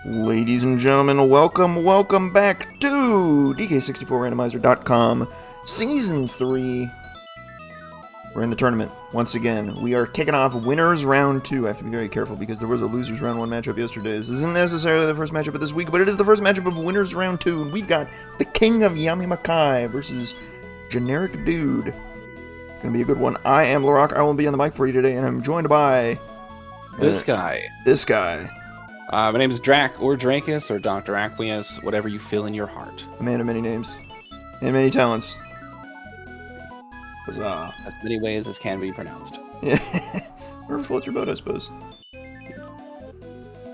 Ladies and gentlemen, welcome back to DK64Randomizer.com Season 3. We're in the tournament once again. We are kicking off Winners Round 2. I have to be very careful because there was a Losers Round 1 matchup yesterday. This isn't necessarily the first matchup of this week, but it is the first matchup of Winners Round 2. And we've got the KingofYamiMakai versus GenericDude. It's going to be a good one. I am Larock. I will be on the mic for you today, and I'm joined by... This guy. My name is Drac, or Dracus, or Dr. Aqueous, whatever you feel in your heart. A man of many names. And many talents. Huzzah. As many ways as can be pronounced. Yeah. Whatever floats your boat, I suppose.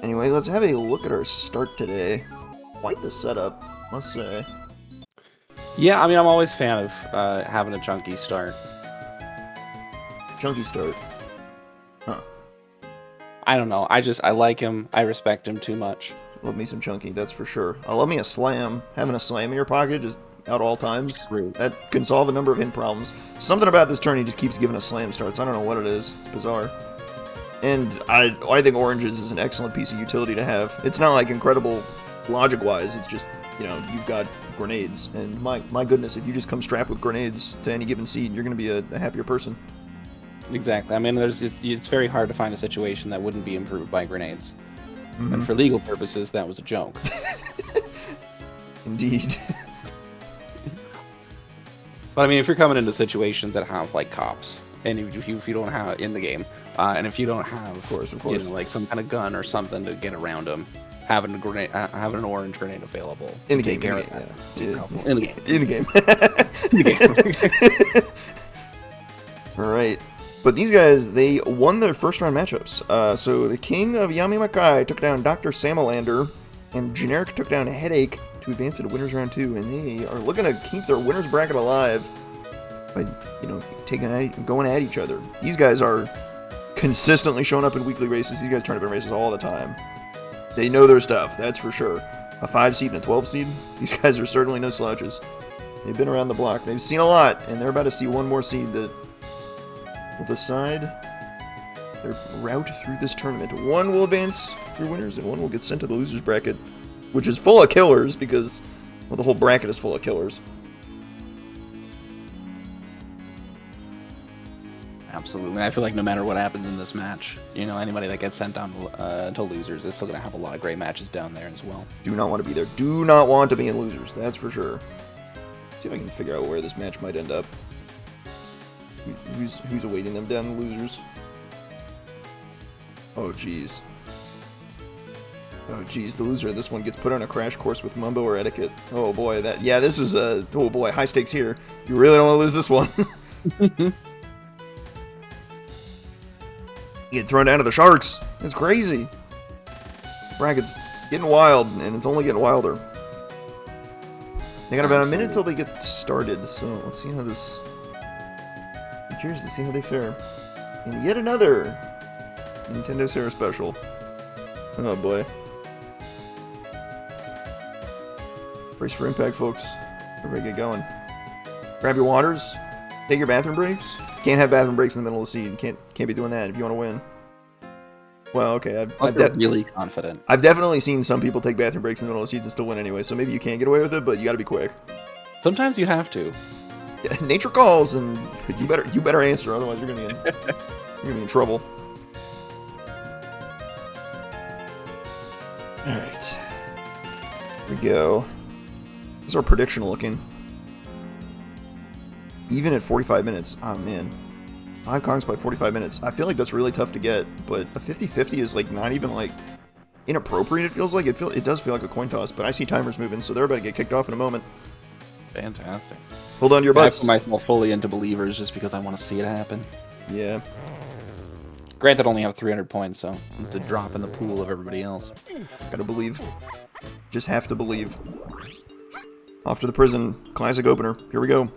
Anyway, let's have a look at our start today. Quite the setup, must say. Yeah, I mean, I'm always a fan of having a chunky start. Chunky start. Huh. I don't know. I like him. I respect him too much. Love me some chunky, that's for sure. I love me a slam. Having a slam in your pocket just at all times. True. That can solve a number of hit problems. Something about this turn, he just keeps giving us slam starts. I don't know what it is. It's bizarre. And I think oranges is an excellent piece of utility to have. It's not like incredible logic-wise. It's just, you know, you've got grenades. And my goodness, if you just come strapped with grenades to any given seed, you're going to be a happier person. Exactly. I mean, it's very hard to find a situation that wouldn't be improved by grenades. Mm-hmm. And for legal purposes, that was a joke. Indeed. But I mean, if you're coming into situations that have like cops, and if you don't have in the game, and if you don't have, of course, you know, like some kind of gun or something to get around them, having a grenade, having an orange grenade available in the game, in the game. All right. But these guys, they won their first round matchups. So the KingofYamiMakai took down Dr. Samalander, and Generic took down Headache to advance to the winners round 2, and they are looking to keep their winners bracket alive by, you know, going at each other. These guys are consistently showing up in weekly races. These guys turn up in races all the time. They know their stuff, that's for sure. A 5 seed and a 12 seed, these guys are certainly no slouches. They've been around the block. They've seen a lot, and they're about to see one more seed that will decide their route through this tournament. One will advance through winners, and one will get sent to the losers bracket, which is full of killers because, well, the whole bracket is full of killers. Absolutely. I feel like no matter what happens in this match, you know, anybody that gets sent down to losers is still going to have a lot of great matches down there as well. Do not want to be there. Do not want to be in losers, that's for sure. Let's see if I can figure out where this match might end up. Who's awaiting them down in losers? Oh, jeez. Oh, jeez, the loser of this one gets put on a crash course with Mumbo or Etiquette. Oh, boy, this is oh, boy, high stakes here. You really don't want to lose this one. You get thrown down to the sharks. It's crazy. Bracket's getting wild, and it's only getting wilder. They got about a minute till they get started, so let's see how this... I'm curious to see how they fare. And yet another Nintendo Sarah special. Oh boy. Brace for impact, folks. Everybody get going. Grab your waters. Take your bathroom breaks. Can't have bathroom breaks in the middle of the seed. Can't be doing that if you want to win. Well, okay. I'm really confident. I've definitely seen some people take bathroom breaks in the middle of the seeds and still win anyway. So maybe you can't get away with it, but you got to be quick. Sometimes you have to. Yeah, nature calls, and you better answer, otherwise you're gonna be in trouble. All right, here we go. This is our prediction looking. Even at 45 minutes, oh man, 5 Kongs by 45 minutes. I feel like that's really tough to get, but a 50-50 is like not even like inappropriate. It feels like it does feel like a coin toss, but I see timers moving, so they're about to get kicked off in a moment. Fantastic. Hold on to your butts. I put myself fully into believers just because I want to see it happen. Yeah. Granted, I only have 300 points, so it's a drop in the pool of everybody else. Gotta believe. Just have to believe. Off to the prison. Classic opener. Here we go.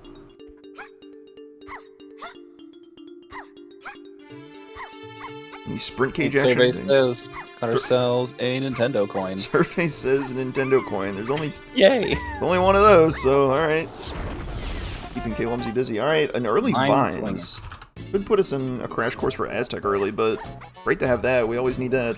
Any sprint cage action? Survey says, got ourselves a Nintendo coin. Survey says a Nintendo coin. There's only... Yay! Only one of those, so alright. Keeping K-Lumsy busy. Alright, an early Vines. Could put us in a crash course for Aztec early, but great to have that. We always need that.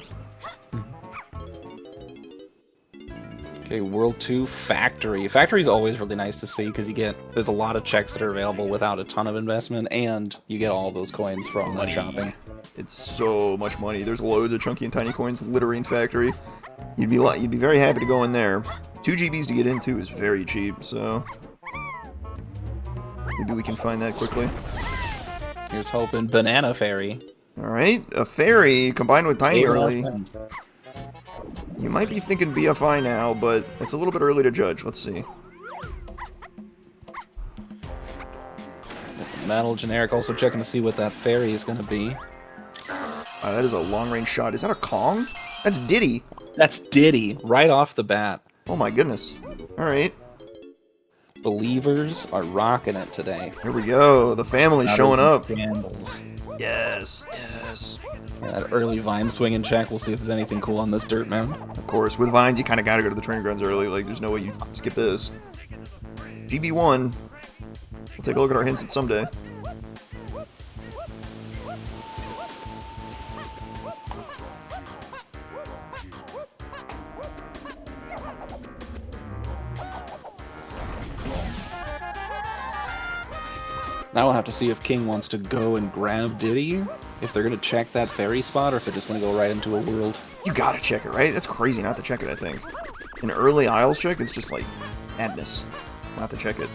Okay, World 2 Factory. Factory is always really nice to see because there's a lot of checks that are available without a ton of investment, and you get all those coins for all that shopping. It's so much money. There's loads of chunky and tiny coins littering Factory. You'd be very happy to go in there. 2 GBs to get into is very cheap, so maybe we can find that quickly. Here's hoping. Banana Fairy. Alright, a fairy combined with tiny early. You might be thinking BFI now, but it's a little bit early to judge. Let's see. Metal Generic also checking to see what that fairy is going to be. That is a long-range shot. Is that a Kong? That's Diddy. That's Diddy, right off the bat. Oh my goodness. Alright. Believers are rocking it today. Here we go. The family's showing up. Scandals. Yes, yes. That early vine swinging check. We'll see if there's anything cool on this dirt, man. Of course, with vines, you kind of got to go to the training grounds early. Like, there's no way you skip this. GB1. We'll take a look at our hints at someday. Now we'll have to see if King wants to go and grab Diddy, if they're going to check that fairy spot, or if they're just going to go right into a world. You gotta check it, right? That's crazy not to check it, I think. An early Isles check is just like madness not to check it.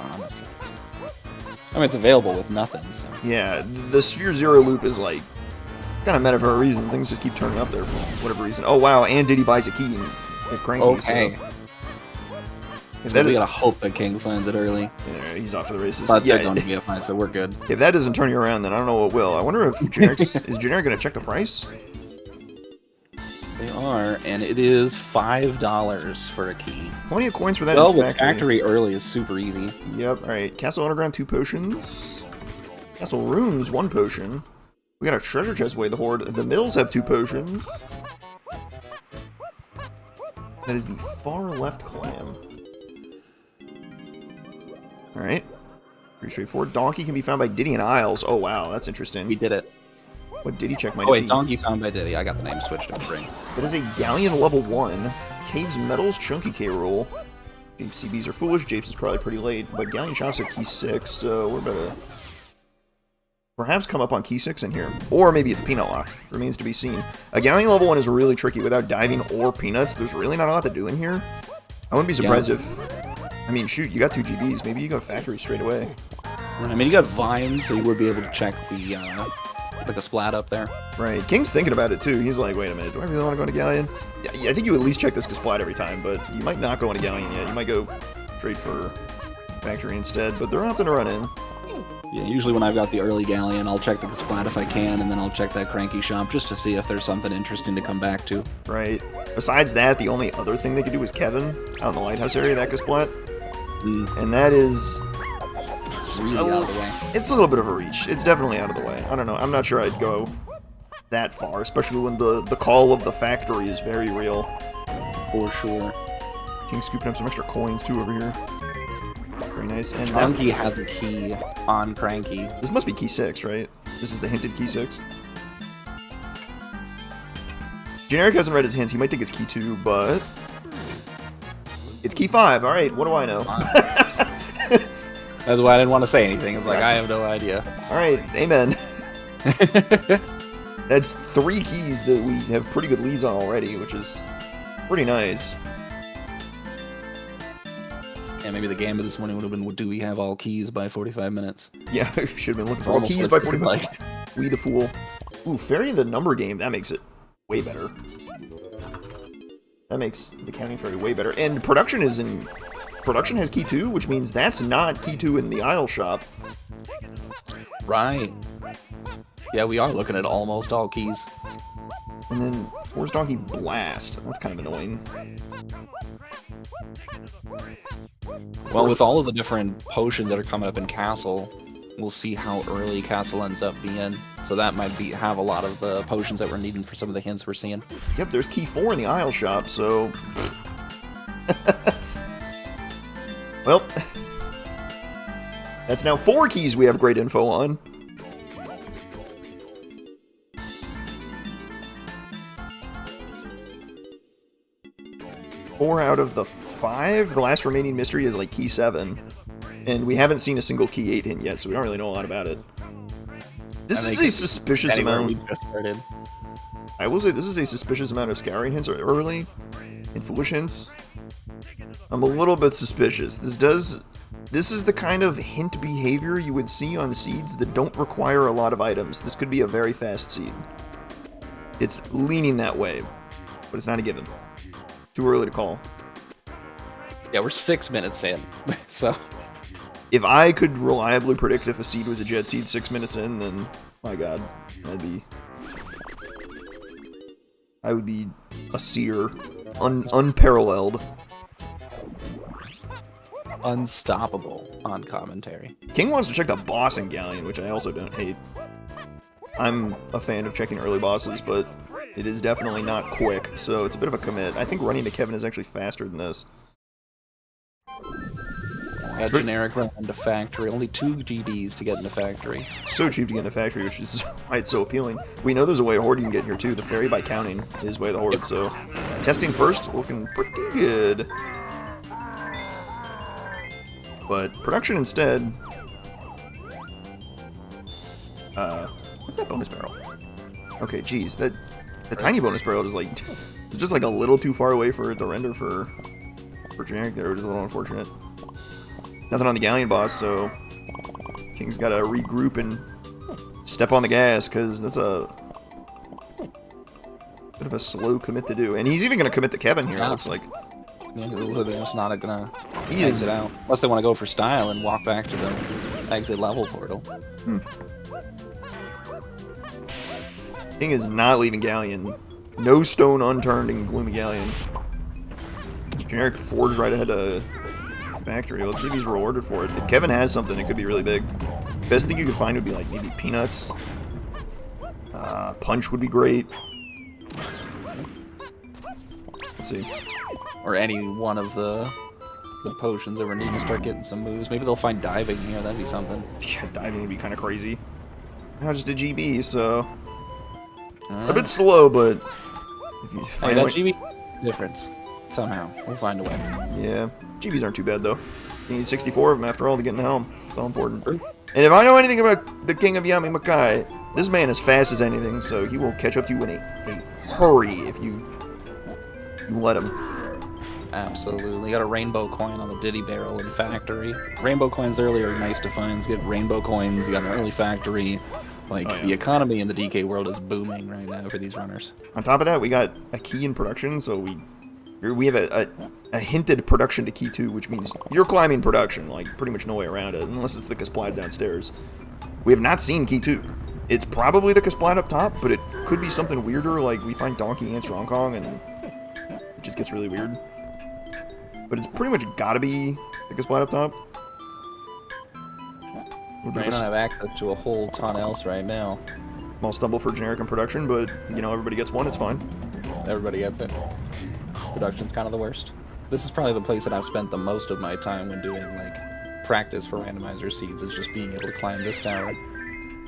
Honestly. I mean, it's available with nothing, so. Yeah, the Sphere Zero loop is like kind of meta for a reason. Things just keep turning up there for whatever reason. Oh wow, and Diddy buys a key and get cranky. Okay. So. So we gotta hope that King finds it early. Yeah, he's off to the races. But they're going to BFI, so we're good. If that doesn't turn you around, then I don't know what will. I wonder if is Generic gonna check the price? They are, and it is $5 for a key. Plenty of coins for that. Well, with Factory early is super easy. Yep. All right. Castle Underground 2 potions. Castle Rooms 1 potion. We got a treasure chest way the horde. The Mills have 2 potions. That is the far left clam. Alright. Pretty straightforward. Donkey can be found by Diddy and Isles. Oh, wow. That's interesting. We did it. What Diddy check might be? Oh, wait. Be? Donkey found by Diddy. I got the name switched over. That is a Galleon level 1. Caves Metals Chunky K roll. CBs are foolish. Japes is probably pretty late. But Galleon Shops are key 6, so we're about to perhaps come up on key 6 in here. Or maybe it's Peanut Lock. Remains to be seen. A Galleon level 1 is really tricky. Without diving or peanuts, there's really not a lot to do in here. I wouldn't be surprised if... I mean, shoot, you got 2 GBs. Maybe you go Factory straight away. I mean, you got Vine, so you would be able to check the, like a splat up there. Right. King's thinking about it, too. He's like, wait a minute, do I really want to go into Galleon? Yeah, I think you at least check this splat every time, but you might not go into Galleon yet. You might go straight for Factory instead, but they're opting to run in. Yeah, usually when I've got the early Galleon, I'll check the splat if I can, and then I'll check that Cranky Shop just to see if there's something interesting to come back to. Right. Besides that, the only other thing they could do is Kevin out in the Lighthouse area, that splat. And that is really out of the way. It's a little bit of a reach. It's definitely out of the way. I don't know. I'm not sure I'd go that far, especially when the call of the Factory is very real. For sure. King scooping up some extra coins too over here. Very nice. And Cranky has a key on Cranky. This must be key 6, right? This is the hinted key 6. Generic hasn't read his hints. He might think it's key 2, but it's key 5. All right, what do I know? That's why I didn't want to say anything. It's like, I have no idea. All right, amen. That's 3 keys that we have pretty good leads on already, which is pretty nice. Yeah, maybe the game of this morning would have been, do we have all keys by 45 minutes? Yeah, should have been looking for all keys by 45 minutes. We the fool. Ooh, Fairy in the number game, that makes it way better. That makes the counting fairy way better. And production is in... Production has key 2, which means that's not key 2 in the Isle shop. Right. Yeah, we are looking at almost all keys. And then Force Donkey Blast. That's kind of annoying. Well, with all of the different potions that are coming up in Castle, we'll see how early Castle ends up being. So that might have a lot of the potions that we're needing for some of the hints we're seeing. Yep, there's key 4 in the Isle shop, so... Well, that's now 4 keys we have great info on. 4 out of the 5. The last remaining mystery is like key 7. And we haven't seen a single key 8 hint yet, so we don't really know a lot about it. This is a suspicious amount. I will say this is a suspicious amount of scouring hints early and foolish hints. I'm a little bit suspicious. This is the kind of hint behavior you would see on seeds that don't require a lot of items. This could be a very fast seed. It's leaning that way, but it's not a given. Too early to call. Yeah, we're 6 minutes in, so... If I could reliably predict if a seed was a jet seed 6 minutes in, then, my god, I would be a seer. Unparalleled. Unstoppable on commentary. King wants to check the boss in Galleon, which I also don't hate. I'm a fan of checking early bosses, but it is definitely not quick, so it's a bit of a commit. I think running to Kevin is actually faster than this. Got generic run into factory. Only 2 GDs to get into factory. So cheap to get into factory, which is why it's so appealing. We know there's a way a horde you can get here too. The ferry by counting is way the horde. Yep. So testing first, looking pretty good. But production instead. What's that bonus barrel? Okay, geez, the tiny bonus barrel is like it's just like a little too far away for it to render for generic there, which is a little unfortunate. Nothing on the Galleon boss, so King's got to regroup and step on the gas, because that's a bit of a slow commit to do. And he's even going to commit to Kevin here, it looks like. Yeah, they're just not going to exit out. Unless they want to go for style and walk back to the exit level portal. King is not leaving Galleon. No stone unturned in Gloomy Galleon. Generic forged right ahead of factory. Let's see if he's rewarded for it. If Kevin has something, it could be really big. Best thing you could find would be like maybe peanuts. Punch would be great. Let's see. Or any one of the potions that we're needing to start getting some moves. Maybe they'll find diving here. That'd be something. Yeah, diving would be kind of crazy. Now just a GB, so a bit slow, but if you find that GB difference somehow, we'll find a way. Yeah. GBs aren't too bad, though. You need 64 of them, after all, to get in the helm. It's all important. And if I know anything about the King of YamiMakai, this man is fast as anything, so he will catch up to you in a hurry if you let him. Absolutely. Got a rainbow coin on the Diddy barrel in factory. Rainbow coins earlier are nice to find. You get rainbow coins, you got an early factory. Like, the economy in the DK world is booming right now for these runners. On top of that, we got a key in production, so we have a hinted production to key 2, which means you're climbing production, like pretty much no way around it, unless it's the Casplide downstairs. We have not seen key 2. It's probably the Casplide up top, but it could be something weirder, like we find Donkey and Strong Kong, and it just gets really weird. But it's pretty much gotta be the Casplide up top. We don't have access to a whole ton else right now. Small stumble for generic and production, but, you know, everybody gets one, it's fine. Everybody gets it. Production's kind of the worst. This is probably the place that I've spent the most of my time when doing, like, practice for randomizer seeds, is just being able to climb this tower.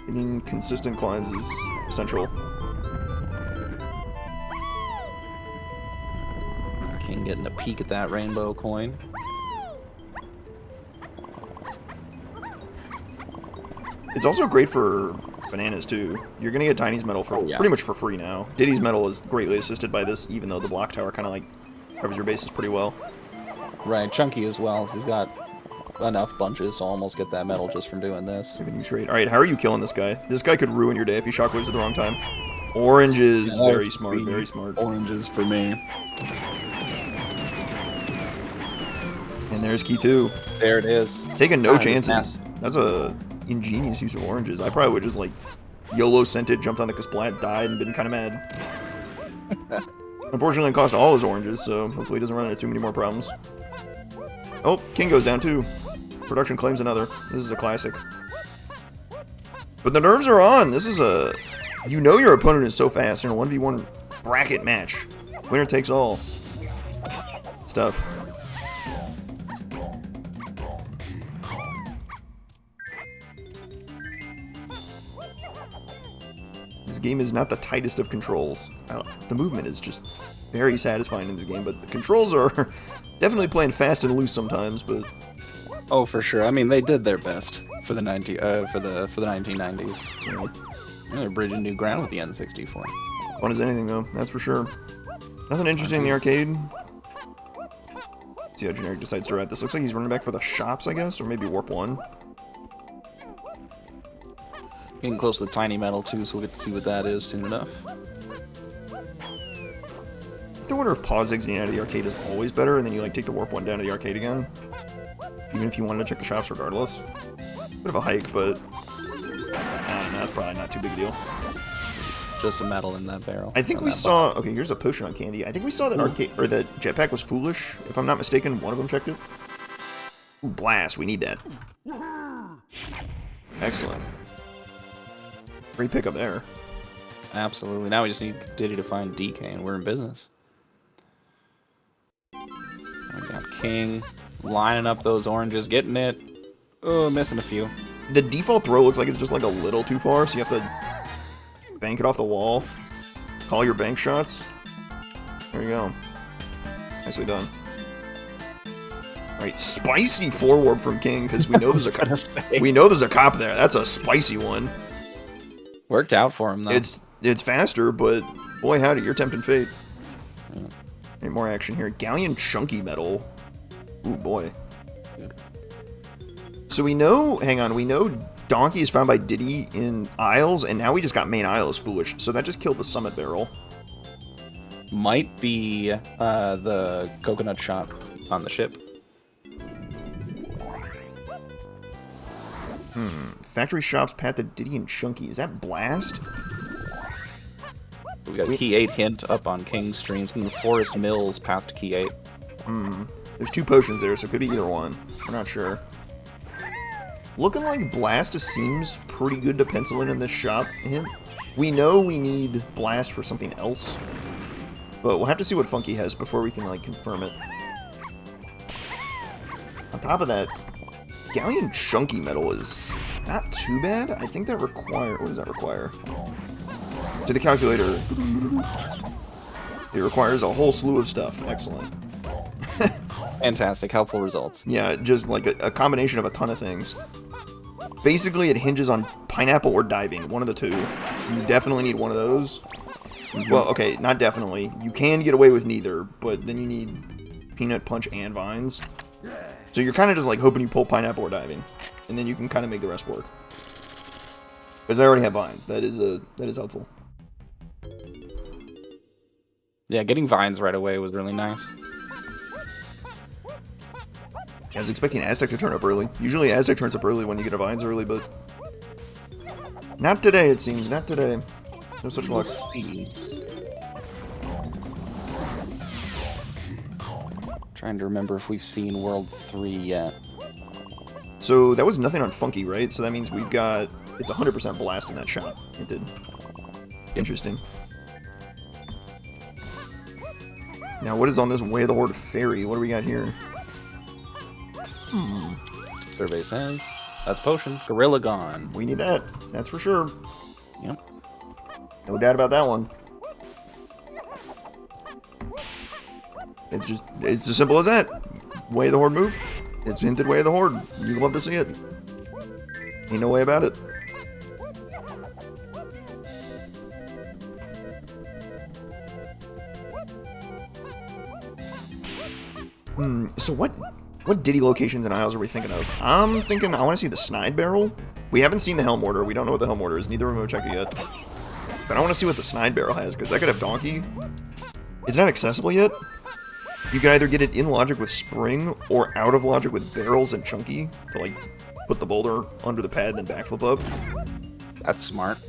Getting consistent climbs is essential. King getting a peek at that rainbow coin. It's also great for bananas, too. You're going to get Tiny's medal for pretty much for free now. Diddy's medal is greatly assisted by this, even though the block tower kind of, like, covers your bases pretty well. Right, Chunky as well. He's got enough bunches to almost get that medal just from doing this. Everything's great. Alright, how are you killing this guy? This guy could ruin your day if he shockwaves at the wrong time. Oranges, very smart, very smart. Oranges for me. And there's key 2. There it is. Taking no chances. That's a ingenious use of oranges. I probably would just like YOLO sent it, jumped on the Casplat, died, and been kind of mad. Unfortunately, it cost all his oranges, so hopefully he doesn't run into too many more problems. Oh, King goes down too. Production claims another. This is a classic. But the nerves are on. This is a... You know your opponent is so fast in a 1v1 bracket match. Winner takes all. Stuff. This game is not the tightest of controls. The movement is just very satisfying in this game, but the controls are definitely playing fast and loose sometimes. But oh, for sure. I mean, they did their best for the 1990s. Yeah. They're bridging new ground with the N64. Fun as anything, though. That's for sure. Nothing interesting in the arcade. Let's see how Generic decides to ride this. Looks like he's running back for the shops, I guess, or maybe Warp 1. Getting close to the tiny metal too, so we'll get to see what that is soon enough. I have to wonder if pause exiting out of the arcade is always better, and then you like take the Warp 1 down to the arcade again. Even if you wanted to check the shops regardless. Bit of a hike, but that's probably not too big a deal. Just a metal in that barrel. I think we saw... Okay, here's a potion on candy. I think we saw that arcade or that jetpack was foolish. If I'm not mistaken, one of them checked it. Ooh, blast. We need that. Excellent. Great pickup there. Absolutely. Now we just need Diddy to find DK, and we're in business. We got King lining up those oranges, getting it. Oh, missing a few. The default throw looks like it's just like a little too far, so you have to bank it off the wall. Call your bank shots. There you go. Nicely done. Alright, spicy forward from King, because we know there's a cop. We know there's a cop there. That's a spicy one. Worked out for him, though. It's faster, but boy howdy, you're tempting fate. Yeah. Any more action here. Galleon Chunky Metal. Ooh, boy. So we know, hang on, we know Donkey is found by Diddy in aisles, and now we just got main aisles foolish. So that just killed the summit barrel. Might be the coconut shop on the ship. Factory shops path to Diddy and Chunky. Is that Blast? We got Key 8 hint up on King streams, and the Forest Mills path to Key 8. There's 2 potions there, so it could be either one. We're not sure. Looking like Blast seems pretty good to pencil in this shop hint. We know we need Blast for something else, but we'll have to see what Funky has before we can like confirm it. On top of that, Galleon Chunky Metal is not too bad. I think that require... What does that require? To the calculator. It requires a whole slew of stuff. Excellent. Fantastic. Helpful results. Yeah, just like a combination of a ton of things. Basically, it hinges on pineapple or diving. One of the two. You definitely need one of those. Well, okay, not definitely. You can get away with neither, but then you need Peanut Punch and Vines. So you're kind of just like hoping you pull pineapple or diving, and then you can kind of make the rest work. Because I already have Vines. That is helpful. Yeah, getting Vines right away was really nice. I was expecting Aztec to turn up early. Usually Aztec turns up early when you get a Vines early, but not today, it seems. Not today. No such luck. Trying to remember if we've seen World 3 yet. So that was nothing on Funky, right? So that means we've got... It's 100% Blast in that shot. It did. Interesting. Now, what is on this Way of the Horde ferry? What do we got here? Survey says that's potion. Gorilla Gone. We need that. That's for sure. Yep. No doubt about that one. It's as simple as that. Way of the Horde move. It's hinted Way of the Horde. You'd love to see it. Ain't no way about it. So what Diddy locations and aisles are we thinking of? I'm thinking I want to see the Snide Barrel. We haven't seen the Helm Order. We don't know what the Helm Order is. Neither of them have checked it yet. But I want to see what the Snide Barrel has, because that could have Donkey. It's not accessible yet. You can either get it in logic with Spring, or out of logic with Barrels and Chunky, to like put the boulder under the pad and then backflip up. That's smart.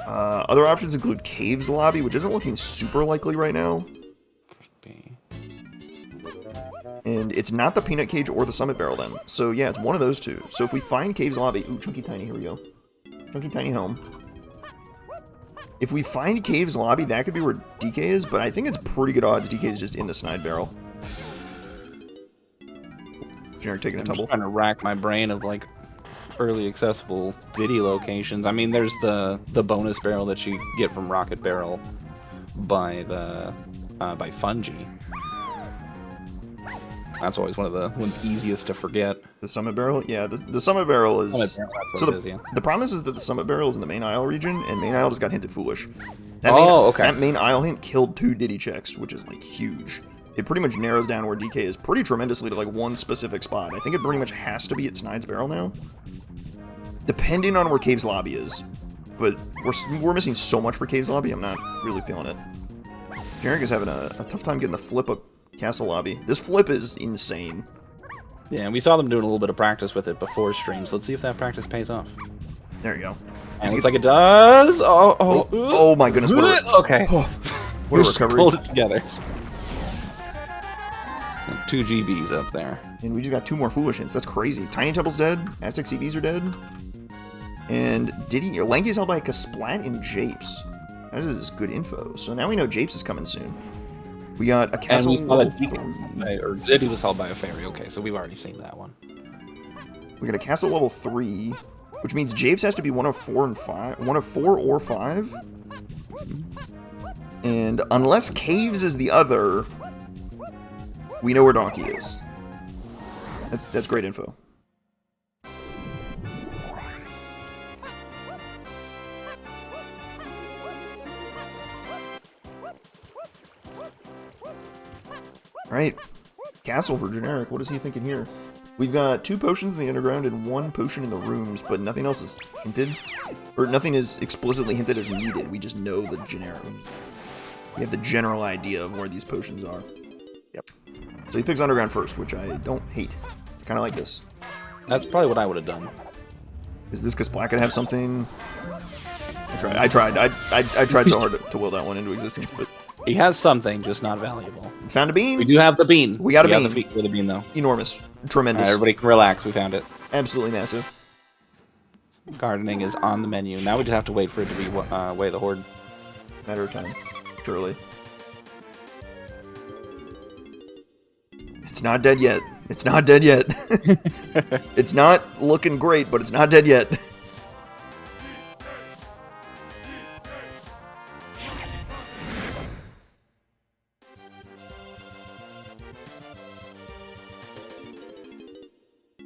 Other options include Caves Lobby, which isn't looking super likely right now. And it's not the Peanut Cage or the Summit Barrel then. So yeah, it's one of those two. So if we find Caves Lobby... Ooh, Chunky Tiny, here we go. Chunky Tiny Home. If we find Caves Lobby, that could be where DK is, but I think it's pretty good odds DK is just in the Snide Barrel. Generic taking a tumble. I'm trying to rack my brain of like early accessible Diddy locations. I mean, there's the bonus barrel that you get from Rocket Barrel by the by fungi. That's always one of the ones easiest to forget. The summit barrel? Yeah, the summit barrel is... the promise is that the summit barrel is in the main aisle region, and main aisle just got hinted foolish. That main aisle hint killed 2 Diddy checks, which is, like, huge. It pretty much narrows down where DK is pretty tremendously to, like, one specific spot. I think it pretty much has to be at Snide's barrel now. Depending on where Cave's lobby is. But we're missing so much for Cave's lobby, I'm not really feeling it. Generic is having a tough time getting the flip up Castle lobby. This flip is insane. Yeah, and we saw them doing a little bit of practice with it before streams. Let's see if that practice pays off. There you go. And it looks like it does. Oh my goodness. Okay. What a recovery. Pulled it together. 2 GBs up there. And we just got 2 more foolish hints. That's crazy. Tiny Temple's dead. Aztec CVs are dead. And Diddy, Lanky's held by Kasplat and Japes. That is good info. So now we know Japes is coming soon. We got a castle. And we saw that or Diddy was held by a fairy. Okay, so we've already seen that one. We got a castle level 3, which means Japes has to be 1 of 4 and 5. 1 of 4 or 5. And unless Caves is the other, we know where Donkey is. That's great info. Alright, castle for Generic. What is he thinking here? We've got 2 potions in the underground and 1 potion in the rooms, but nothing else is hinted. Or nothing is explicitly hinted as needed. We just know the generic. We have the general idea of where these potions are. Yep. So he picks underground first, which I don't hate. I kind of like this. That's probably what I would have done. Is this because Black could have something? I tried so hard to will that one into existence, but... He has something, just not valuable. Found a bean. We do have the bean. We got a bean. We have the bean, though. Enormous. Tremendous. Everybody can relax. We found it. Absolutely massive. Gardening is on the menu. Now we just have to wait for it to be Way of the Horde. Matter of time. Surely. It's not dead yet. It's not dead yet. It's not looking great, but it's not dead yet.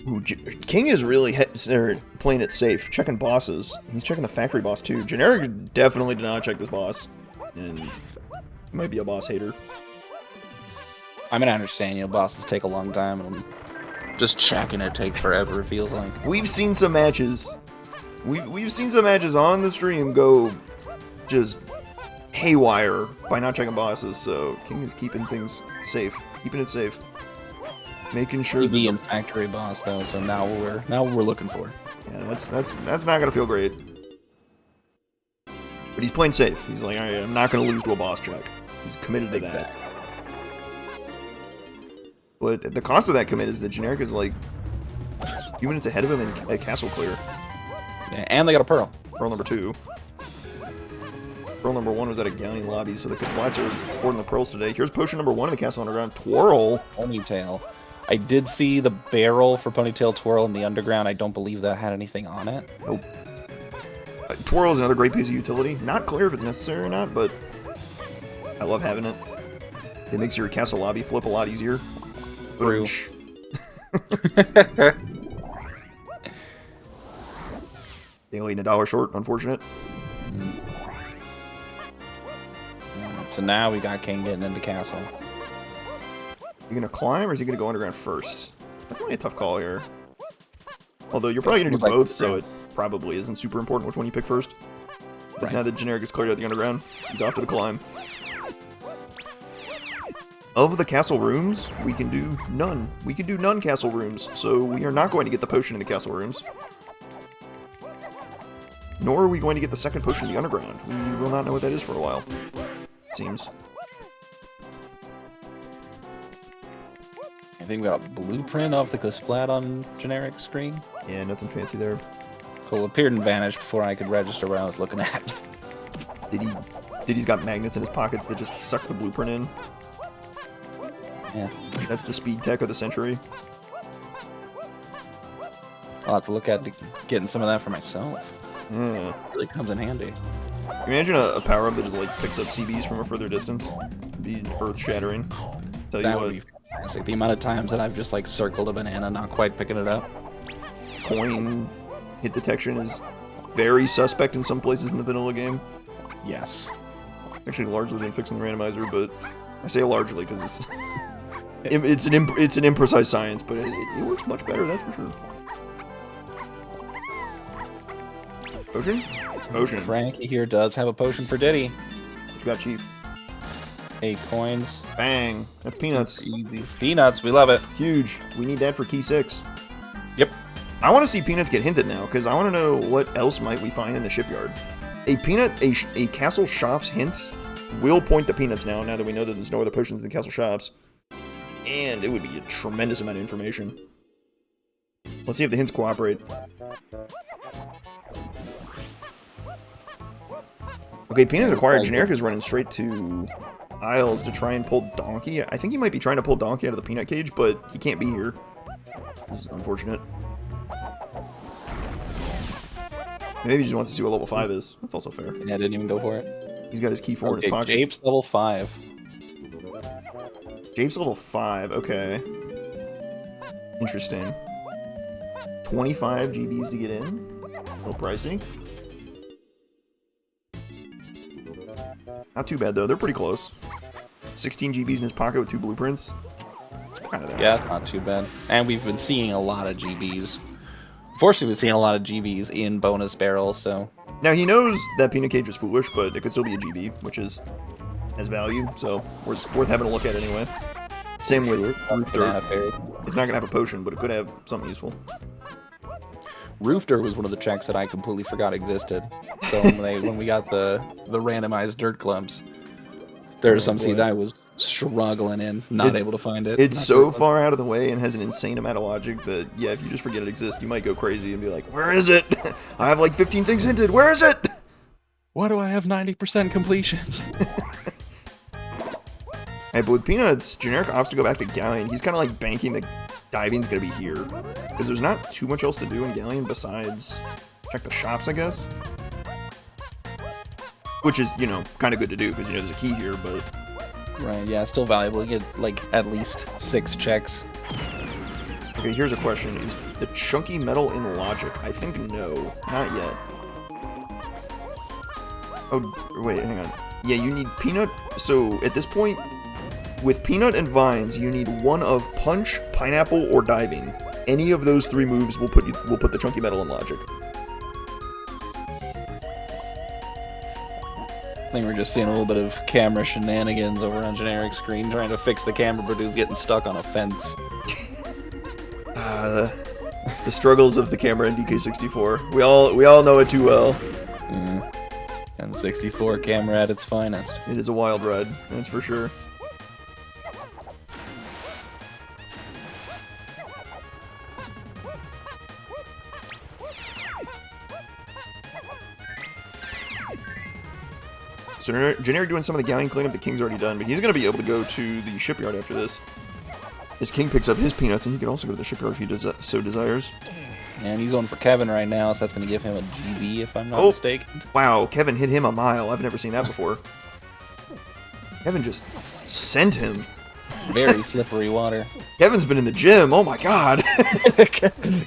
Ooh, King is really playing it safe, checking bosses. He's checking the factory boss too. Generic definitely did not check this boss, and he might be a boss hater. I mean, I understand, you know, bosses take a long time, and just checking it takes forever, it feels like. We've seen some matches. We've seen some matches on the stream go just haywire by not checking bosses, so King is keeping things safe, keeping it safe. Making sure the in factory boss though, so now we're looking for. Yeah, that's not gonna feel great. But he's playing safe. He's like, alright, I'm not gonna lose to a boss check. He's committed to that. But the cost of that commit is that Generic is like a few minutes ahead of him in castle clear. Yeah, and they got a pearl. Pearl number 2. Pearl number 1 was at a galleon lobby, so the Kasplats are hoarding the pearls today. Here's potion number 1 in the castle underground. Twirl. Ponytail. I did see the barrel for Ponytail Twirl in the underground. I don't believe that had anything on it. Nope. Twirl is another great piece of utility. Not clear if it's necessary or not, but I love having it. It makes your castle lobby flip a lot easier. True. They only $1 short, unfortunate. So now we got King getting into castle. You gonna climb, or is he gonna go underground first? Definitely a tough call here. Although you're probably gonna do both, so it probably isn't super important which one you pick first. Because now that Generic is cleared out the underground, he's off to the climb. Of the castle rooms, we can do none. We can do none castle rooms, so we are not going to get the potion in the castle rooms. Nor are we going to get the second potion in the underground. We will not know what that is for a while, it seems. I think we got a blueprint of the Kasplat on Generic screen. Yeah, nothing fancy there. Cool, appeared and vanished before I could register what I was looking at. Diddy's got magnets in his pockets that just suck the blueprint in. Yeah. That's the speed tech of the century. I'll have to look at getting some of that for myself. Yeah. It really comes in handy. Imagine a power-up that just like picks up CBs from a further distance. be earth-shattering. That would be fantastic. The amount of times that I've just like circled a banana, not quite picking it up. Coin hit detection is very suspect in some places in the vanilla game. Yes. Actually, largely been fixing the randomizer, but I say largely because it's an imprecise science, but it works much better. That's for sure. Potion? Potion. Frankie here does have a potion for Diddy. What you got, Chief? 8 coins. Bang. That's peanuts. Easy. Peanuts, we love it. Huge. We need that for key 6. Yep. I want to see peanuts get hinted now, because I want to know what else might we find in the shipyard. A castle shop's hint will point to peanuts now that we know that there's no other potions in the castle shops. And it would be a tremendous amount of information. Let's see if the hints cooperate. Okay, Peanuts acquired. Generic is running straight to Isles to try and pull Donkey. I think he might be trying to pull Donkey out of the peanut cage, but he can't be here. This is unfortunate. Maybe he just wants to see what level 5 is. That's also fair. Yeah, I didn't even go for it. He's got his key 4 in his pocket. Jape's level 5. Jape's level 5, okay. Interesting. 25 GBs to get in. No pricing. Not too bad, though. They're pretty close. 16 GBs in his pocket with 2 blueprints. Kind of there. Yeah, it's not too bad. And we've been seeing a lot of GBs. Unfortunately, we've seen a lot of GBs in bonus barrels, so... Now, he knows that Peanut Cage is foolish, but it could still be a GB, which has value, so worth having a look at anyway. Same with Roof Dirt. It's not going to have a potion, but it could have something useful. Roof Dirt was one of the checks that I completely forgot existed. So when we got the randomized dirt clumps, there are some seeds I was struggling in, not able to find it. It's so far out of the way and has an insane amount of logic that, yeah, if you just forget it exists, you might go crazy and be like, where is it? I have like 15 things hinted. Where is it? Why do I have 90% completion? Hey, but with Peanuts, Generic opts to go back to Galleon. He's kind of like banking that diving's going to be here. Because there's not too much else to do in Galleon besides check the shops, I guess. Which is, you know, kind of good to do because, you know, there's a key here, but... Right, yeah, still valuable. You get, like, at least 6 checks. Okay, here's a question. Is the chunky metal in logic? I think no. Not yet. Oh, wait, hang on. Yeah, you need Peanut... So, at this point, with Peanut and Vines, you need one of Punch, Pineapple, or Diving. Any of those 3 moves will put the chunky metal in logic. I think we're just seeing a little bit of camera shenanigans over on Generic's screen, trying to fix the camera, but dude's getting stuck on a fence. The struggles of the camera in DK64. We all know it too well. And 64 camera at its finest. It is a wild ride, that's for sure. So Generic doing some of the Galleon cleanup the King's already done, but he's going to be able to go to the shipyard after this. As King picks up his peanuts, and he can also go to the shipyard if he so desires. And he's going for Kevin right now, so that's going to give him a GB, if I'm not mistaken. Wow, Kevin hit him a mile. I've never seen that before. Kevin just sent him. Very slippery water. Kevin's been in the gym. Oh my god.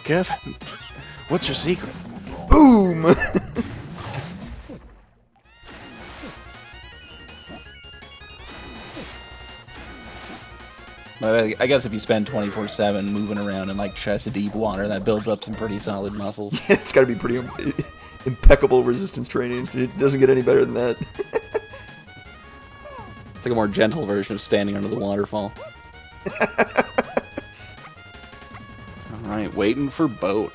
Kevin, what's your secret? Boom! I guess if you spend 24/7 moving around in like chest-deep water, that builds up some pretty solid muscles. It's got to be pretty impeccable resistance training. It doesn't get any better than that. It's like a more gentle version of standing under the waterfall. Alright, waiting for boat.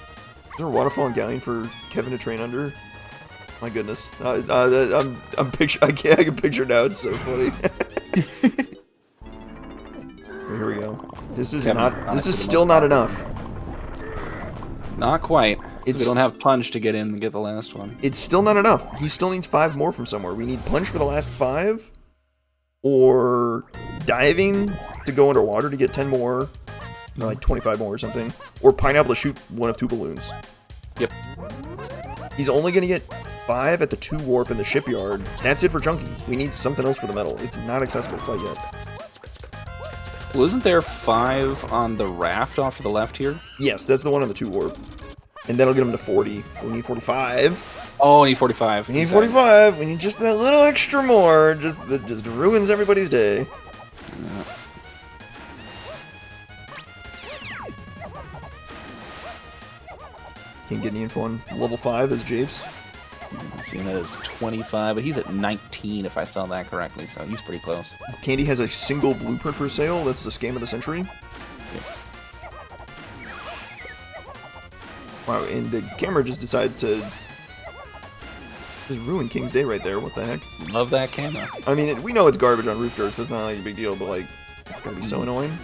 Is there a waterfall in Galleon for Kevin to train under? My goodness. I can picture now. It's so funny. Here we go. This is still not enough. Not quite. We don't have Punch to get in and get the last one. It's still not enough. He still needs 5 more from somewhere. We need Punch for the last 5, or Diving to go underwater to get 10 more, or like 25 more or something, or Pineapple to shoot one of 2 balloons. Yep. He's only going to get 5 at the 2 warp in the shipyard. That's it for Chunky. We need something else for the medal. It's not accessible quite yet. Well, isn't there 5 on the raft off to the left here? Yes, that's the one on the 2 warp. And that'll get him to 40. We need 45. Oh, we need 45. We need 45. We need just that little extra more. That just ruins everybody's day. Yeah. Can't get any info on level 5 as Japes. Seeing that is 25, but he's at 19 if I saw that correctly, so he's pretty close. Candy has a single blueprint for sale. That's the scam of the century. Okay. Wow, and the camera just decides to just ruin King's day right there. What the heck? Love that camera. I mean, we know it's garbage on roof dirt, so it's not like a big deal, but like, it's gonna be so annoying.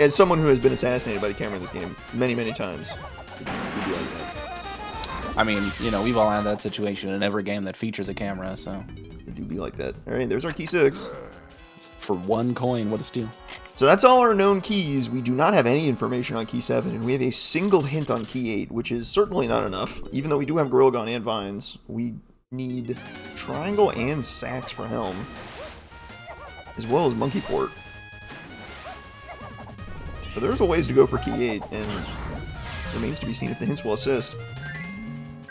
As someone who has been assassinated by the camera in this game many, many times, it'd be like that. I mean, you know, we've all had that situation in every game that features a camera, so. It do be like that. Alright, there's our key 6. For 1 coin, what a steal. So that's all our known keys. We do not have any information on key 7, and we have a single hint on key 8, which is certainly not enough. Even though we do have Gorilla Gun and Vines, we need Triangle and Sax for Helm, as well as Monkey Port. But there's a ways to go for key 8, and remains to be seen if the hints will assist.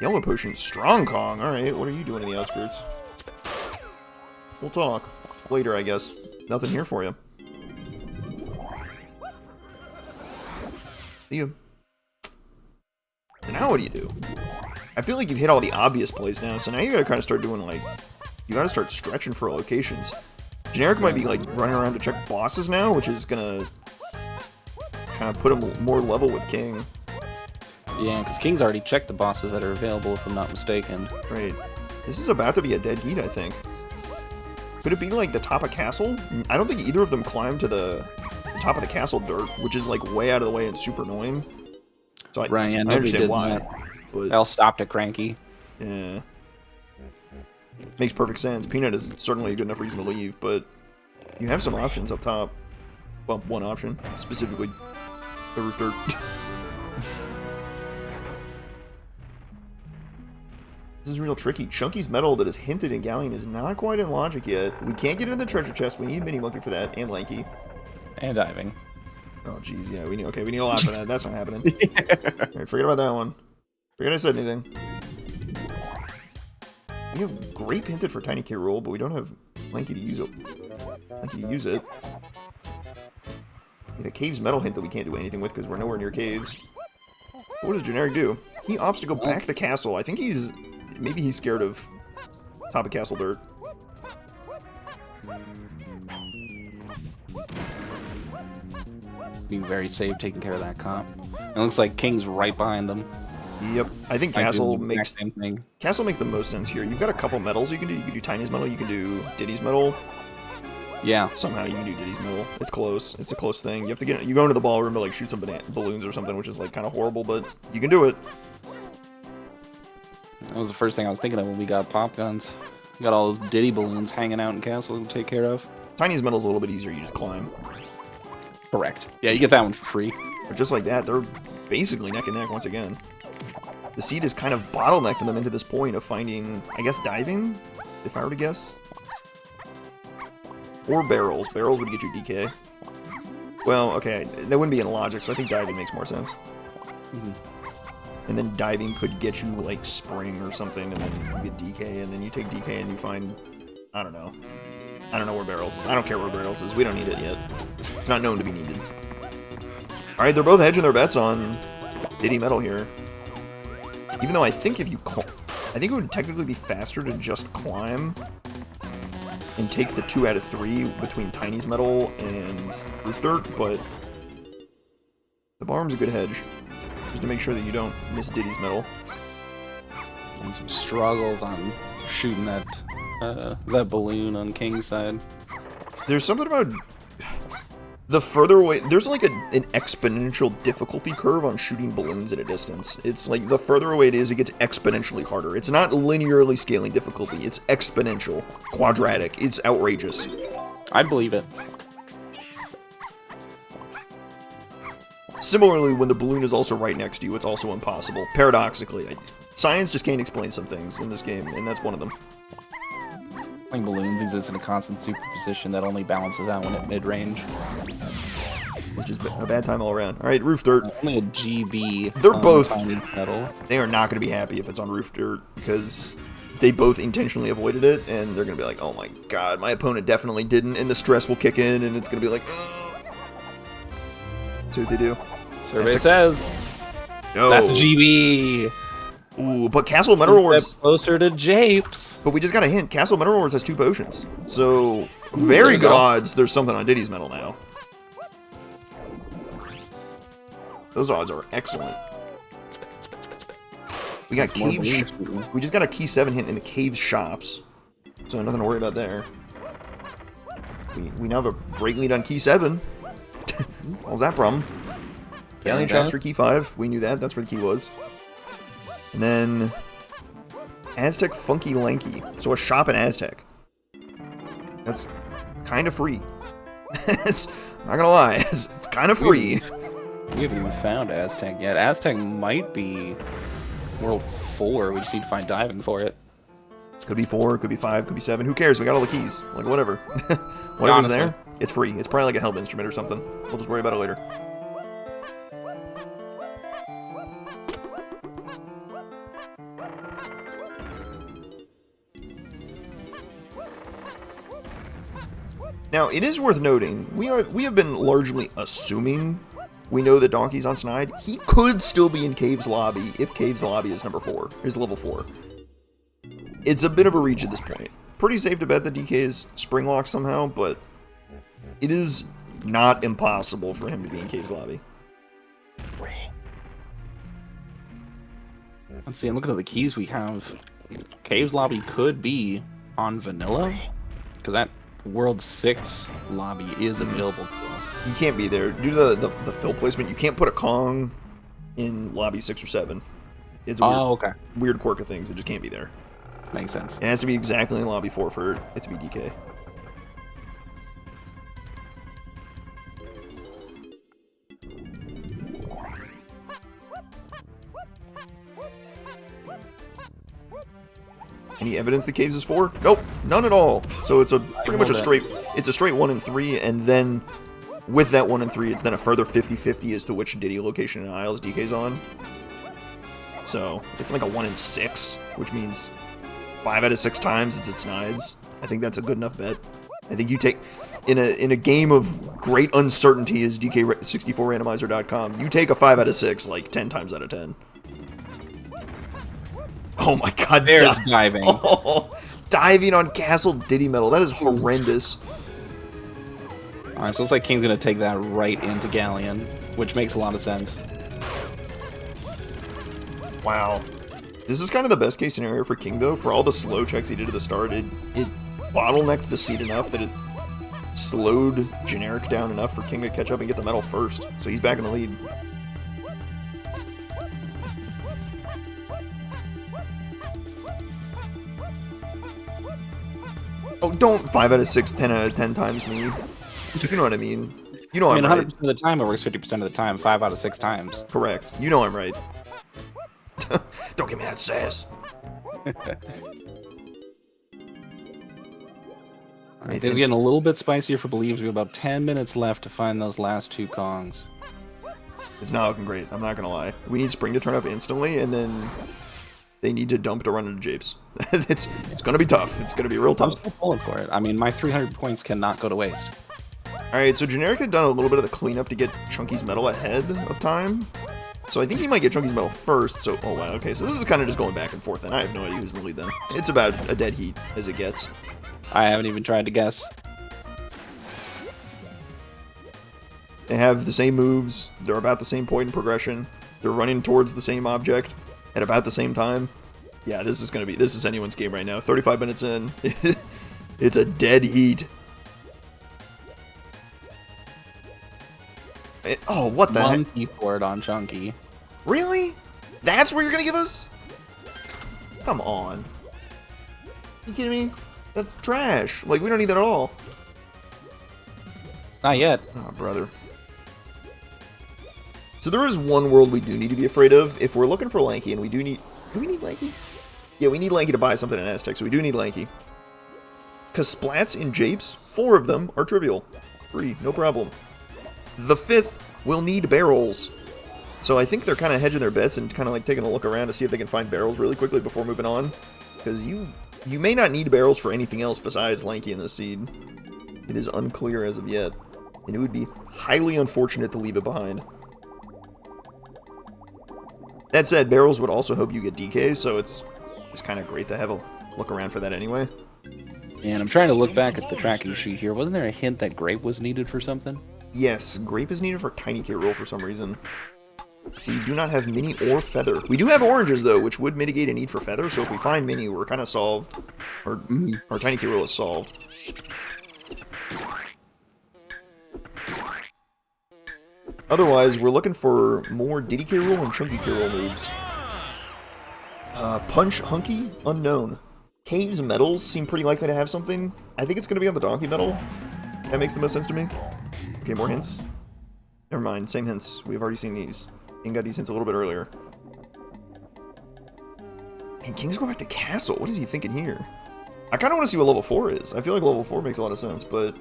Yellow Potion, Strong Kong. Alright, what are you doing in the outskirts? We'll talk. Later, I guess. Nothing here for you. See you. So now what do you do? I feel like you've hit all the obvious plays now, so now you gotta kind of start doing, like... You gotta start stretching for locations. Generic might be, like, running around to check bosses now, which is gonna... kind of put him more level with King. Yeah, because King's already checked the bosses that are available, if I'm not mistaken. Right. This is about to be a dead heat, I think. Could it be like the top of castle? I don't think either of them climbed to the top of the castle dirt, which is like way out of the way and super annoying. So I understand why. They all stopped at Cranky. Yeah. Makes perfect sense. Peanut is certainly a good enough reason to leave, but you have some options up top. Well, one option, specifically the roof dirt. This is real tricky. Chunky's medal that is hinted in Galleon is not quite in logic yet. We can't get in the treasure chest. We need Mini Monkey for that, and Lanky. And diving. Oh, jeez, yeah. We need a lot for that. That's not happening. Alright, forget about that one. Forget I said anything. We have Grape hinted for Tiny K Roll, but we don't have Lanky to use it. The Cave's medal hint that we can't do anything with because we're nowhere near caves. What does Generic do? He opts to go back to castle. I think he's... Maybe he's scared of top of castle dirt. Being very safe taking care of that comp. It looks like King's right behind them. Yep. I think Castle makes same thing. Castle makes the most sense here. You've got a couple medals you can do. You can do Tiny's medal, you can do Diddy's medal. Yeah. Somehow you can do Diddy's medal. It's close. It's a close thing. You have to you go into the ballroom to like shoot some balloons or something, which is like kind of horrible, but you can do it. That was the first thing I was thinking of when we got pop guns. We got all those Diddy balloons hanging out in Castle to take care of. Tiny's medal's a little bit easier. You just climb. Correct. Yeah, you get that one for free. But just like that, they're basically neck and neck once again. The seed is kind of bottlenecked them into this point of finding, I guess, diving, if I were to guess. Or barrels. Barrels would get you DK. Well, okay, that wouldn't be in logic, so I think diving makes more sense. Mm-hmm. And then diving could get you, like, spring or something, and then you get DK, and then you take DK and you find... I don't know. I don't know where barrels is. I don't care where barrels is. We don't need it yet. It's not known to be needed. Alright, they're both hedging their bets on Diddy Metal here. Even though I think if you... I think it would technically be faster to just climb and take the 2 out of 3 between Tiny's Metal and Roof Dirt, but the Barm's a good hedge. Just to make sure that you don't miss Diddy's Metal. And some struggles on shooting that balloon on King's side. There's something about the further away... There's like an exponential difficulty curve on shooting balloons at a distance. It's like the further away it is, it gets exponentially harder. It's not linearly scaling difficulty. It's exponential. Quadratic. It's outrageous. I'd believe it. Similarly, when the balloon is also right next to you, it's also impossible. Paradoxically, Science just can't explain some things in this game, and that's one of them. Playing balloons exists in a constant superposition that only balances out when at mid-range. It's just a bad time all around. All right, roof dirt. Only a GB. They're both. Metal. They are not going to be happy if it's on roof dirt because they both intentionally avoided it, and they're going to be like, "Oh my god, my opponent definitely didn't," and the stress will kick in, and it's going to be like, ugh. See what they do. Survey says. No. That's GB. Ooh, but Castle Metal Wars closer to Japes. But we just got a hint. Castle Metal Wars has 2 potions, so very good odds. There's something on Diddy's Metal now. Those odds are excellent. We got cave. We just got a key 7 hint in the cave shops, so nothing to worry about there. We now have a great lead on key 7. What was that problem? Galleon shops for key 5. We knew that. That's where the key was. And then Aztec Funky Lanky. So a shop in Aztec. That's kind of free. It's not gonna lie. It's kind of free. We haven't even found Aztec yet. Aztec might be World 4. We just need to find diving for it. Could be 4, could be 5, could be 7. Who cares? We got all the keys. Like, whatever. Whatever's there, it's free. It's probably like a help instrument or something. We'll just worry about it later. Now, it is worth noting, we have been largely assuming we know that Donkey's on Snide. He could still be in Cave's lobby if Cave's lobby is number 4, is level 4. It's a bit of a reach at this point. Pretty safe to bet that DK is spring locked somehow, but it is not impossible for him to be in Cave's lobby. Let's see, I'm looking at the keys we have. Cave's lobby could be on vanilla, because that World 6 lobby is available to us. He can't be there. Due to the fill placement, you can't put a Kong in lobby 6 or 7. It's a weird, weird quirk of things. It just can't be there. Makes sense. It has to be exactly in lobby 4 for it to be DK. Any evidence the caves is 4? Nope, none at all. So it's a pretty much a straight. It's a straight 1 and 3, and then with that 1 and 3, it's then a further 50-50 as to which Diddy location in Isles DK's on. So it's like a 1 and 6, which means 5 out of 6 times it's at Snides. I think that's a good enough bet. I think you take in a game of great uncertainty as DK64Randomizer.com, you take a 5 out of 6 like 10 times out of 10. Oh my god, there's diving. Oh, diving on Castle Diddy Metal. That is horrendous. Alright, so it's like King's gonna take that right into Galleon, which makes a lot of sense. Wow. This is kind of the best case scenario for King, though. For all the slow checks he did at the start, it bottlenecked the seed enough that it slowed Generic down enough for King to catch up and get the medal first. So he's back in the lead. Oh, don't 5 out of 6, 10 out of 10 times me. You know what I mean. You know I'm right. 100% of the time it works 50% of the time, 5 out of 6 times. Correct. You know I'm right. Don't give me that sass. Alright, things getting a little bit spicier for Believes. We have about 10 minutes left to find those last 2 Kongs. It's not looking great, I'm not gonna lie. We need Spring to turn up instantly, and then they need to dump to run into Japes. It's gonna be tough. It's gonna be real tough. I'm still pulling for it. I mean, my 300 points cannot go to waste. Alright, so Generic had done a little bit of the cleanup to get Chunky's medal ahead of time. So I think he might get Chunky's medal first, so... Oh, wow, okay, so this is kind of just going back and forth, and I have no idea who's in the lead then. It's about a dead heat as it gets. I haven't even tried to guess. They have the same moves, they're about the same point in progression, they're running towards the same object at about the same time. Yeah, this is anyone's game right now. 35 minutes in. It's a dead heat. Oh, what the heck? Monkey port on Chunky. Really? That's where you're gonna give us? Come on. You kidding me? That's trash. Like, we don't need that at all. Not yet. Oh, brother. So there is one world we do need to be afraid of. If we're looking for Lanky, and we do need... Do we need Lanky? Yeah, we need Lanky to buy something in Aztec, so we do need Lanky. Because Splats and Japes, 4 of them are trivial. 3, no problem. The 5th will need barrels. So I think they're kind of hedging their bets and kind of like taking a look around to see if they can find barrels really quickly before moving on. Because you may not need barrels for anything else besides Lanky and the seed. It is unclear as of yet. And it would be highly unfortunate to leave it behind. That said, barrels would also help you get DK, so it's kind of great to have a look around for that anyway. And I'm trying to look back at the tracking sheet here. Wasn't there a hint that grape was needed for something? Yes, grape is needed for tiny K roll for some reason. We do not have mini or feather. We do have oranges, though, which would mitigate a need for feather, so if we find mini, we're kind of solved. Our tiny K roll is solved. Otherwise, we're looking for more Diddy K roll and chunky K roll moves. Punch Hunky? Unknown. Caves Metals seem pretty likely to have something. I think it's going to be on the Donkey Metal. That makes the most sense to me. Okay, more hints. Never mind, same hints. We've already seen these. King got these hints a little bit earlier. And King's going back to Castle. What is he thinking here? I kind of want to see what level 4 is. I feel like level 4 makes a lot of sense, but...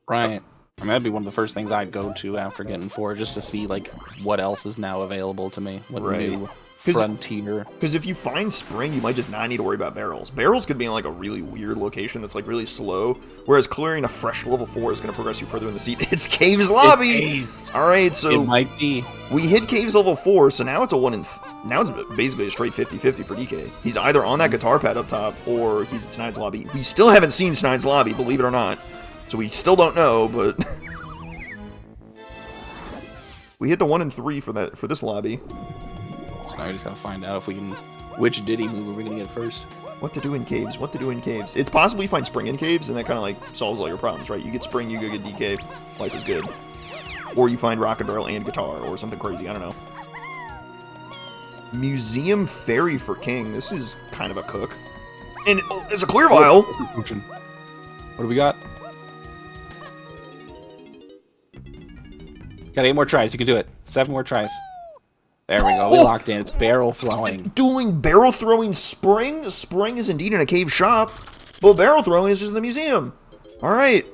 Right. I mean, that'd be one of the first things I'd go to after getting 4, just to see, like, what else is now available to me. What new frontier. Because if you find Spring, you might just not need to worry about barrels. Barrels could be in, like, a really weird location that's, like, really slow, whereas clearing a fresh level 4 is going to progress you further in the seat. It's Caves Lobby! Alright, so... It might be. We hit Caves level 4, so now it's a 1 in... Now it's basically a straight 50-50 for DK. He's either on that guitar pad up top, or he's at Snide's Lobby. We still haven't seen Snide's Lobby, believe it or not. So we still don't know, but... We hit the 1 in 3 for this lobby. So now we just gotta find out if we can... Which Diddy move are we gonna get first? What to do in caves, what to do in caves. It's possible you find Spring in caves, and that kind of, like, solves all your problems, right? You get Spring, you go get DK, life is good. Or you find Rock and Barrel and Guitar, or something crazy, I don't know. Museum Fairy for King. This is kind of a cook. And it's a clear vial! What do we got? Got 8 more tries. You can do it. 7 more tries. There we go. We locked in. It's barrel throwing. Dueling barrel throwing Spring? Spring is indeed in a cave shop, but barrel throwing is just in the museum. Alright.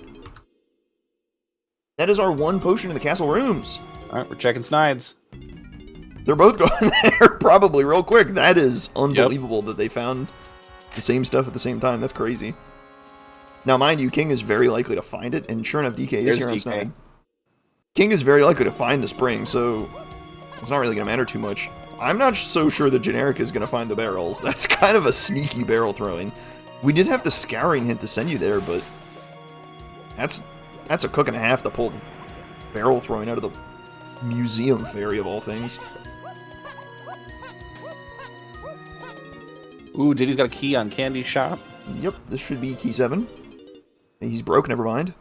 That is our 1 potion in the castle rooms. Alright, we're checking Snides. They're both going there probably real quick. That is unbelievable that they found the same stuff at the same time. That's crazy. Now, mind you, King is very likely to find it, and sure enough, DK is here on Snide. King is very likely to find the Spring, so it's not really going to matter too much. I'm not so sure that Generic is going to find the barrels. That's kind of a sneaky barrel throwing. We did have the Scouring hint to send you there, but that's a cook and a half to pull barrel throwing out of the Museum Fairy of all things. Ooh, Diddy's got a key on Candy's shop. Yep, this should be key 7. He's broke, never mind.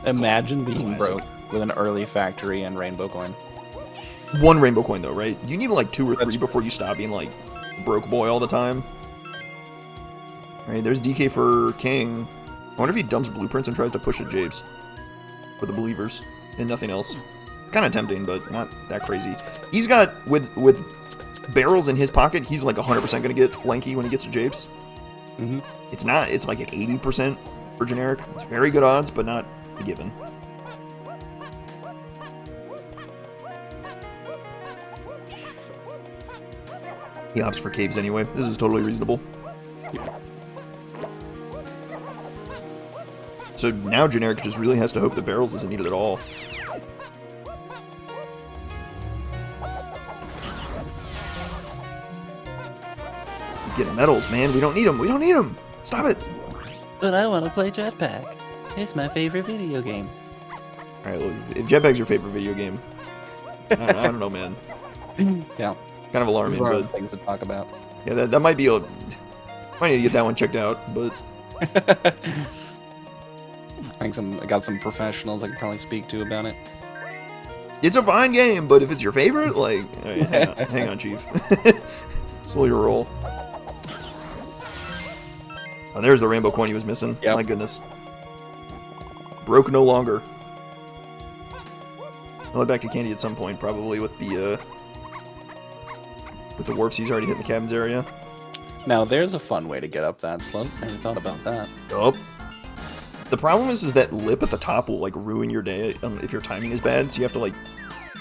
Imagine being broke with an early factory and rainbow coin. 1 rainbow coin, though, right? You need like 2 or 3 before you stop being like broke boy all the time. Alright, there's DK for King. I wonder if he dumps blueprints and tries to push at Japes for the believers and nothing else. It's kind of tempting, but not that crazy. He's got, with barrels in his pocket, he's like 100% going to get Lanky when he gets to Japes. It's not, it's like an 80% for Generic. It's very good odds, but not a given. He opts for caves anyway. This is totally reasonable. So now Generic just really has to hope the barrels isn't needed at all. Get metals, man. We don't need them. We don't need them. Stop it. But I want to play Jetpack. It's my favorite video game. Alright, look, if Jetpack's your favorite video game, I don't know, man. Yeah. Kind of alarming, but... things to talk about. Yeah, that might be a... Might need to get that one checked out, but... I got some professionals I could probably speak to about it. It's a fine game, but if it's your favorite, like... Right, hang on, Chief. Slow your roll. Oh, there's the rainbow coin he was missing. Yep. My goodness. Broke no longer. I'll head back to Candy at some point, probably with the warps he's already hit in the cabins area. Now, there's a fun way to get up that slope. I never thought about that. Yup. The problem is that lip at the top will, like, ruin your day if your timing is bad, so you have to, like,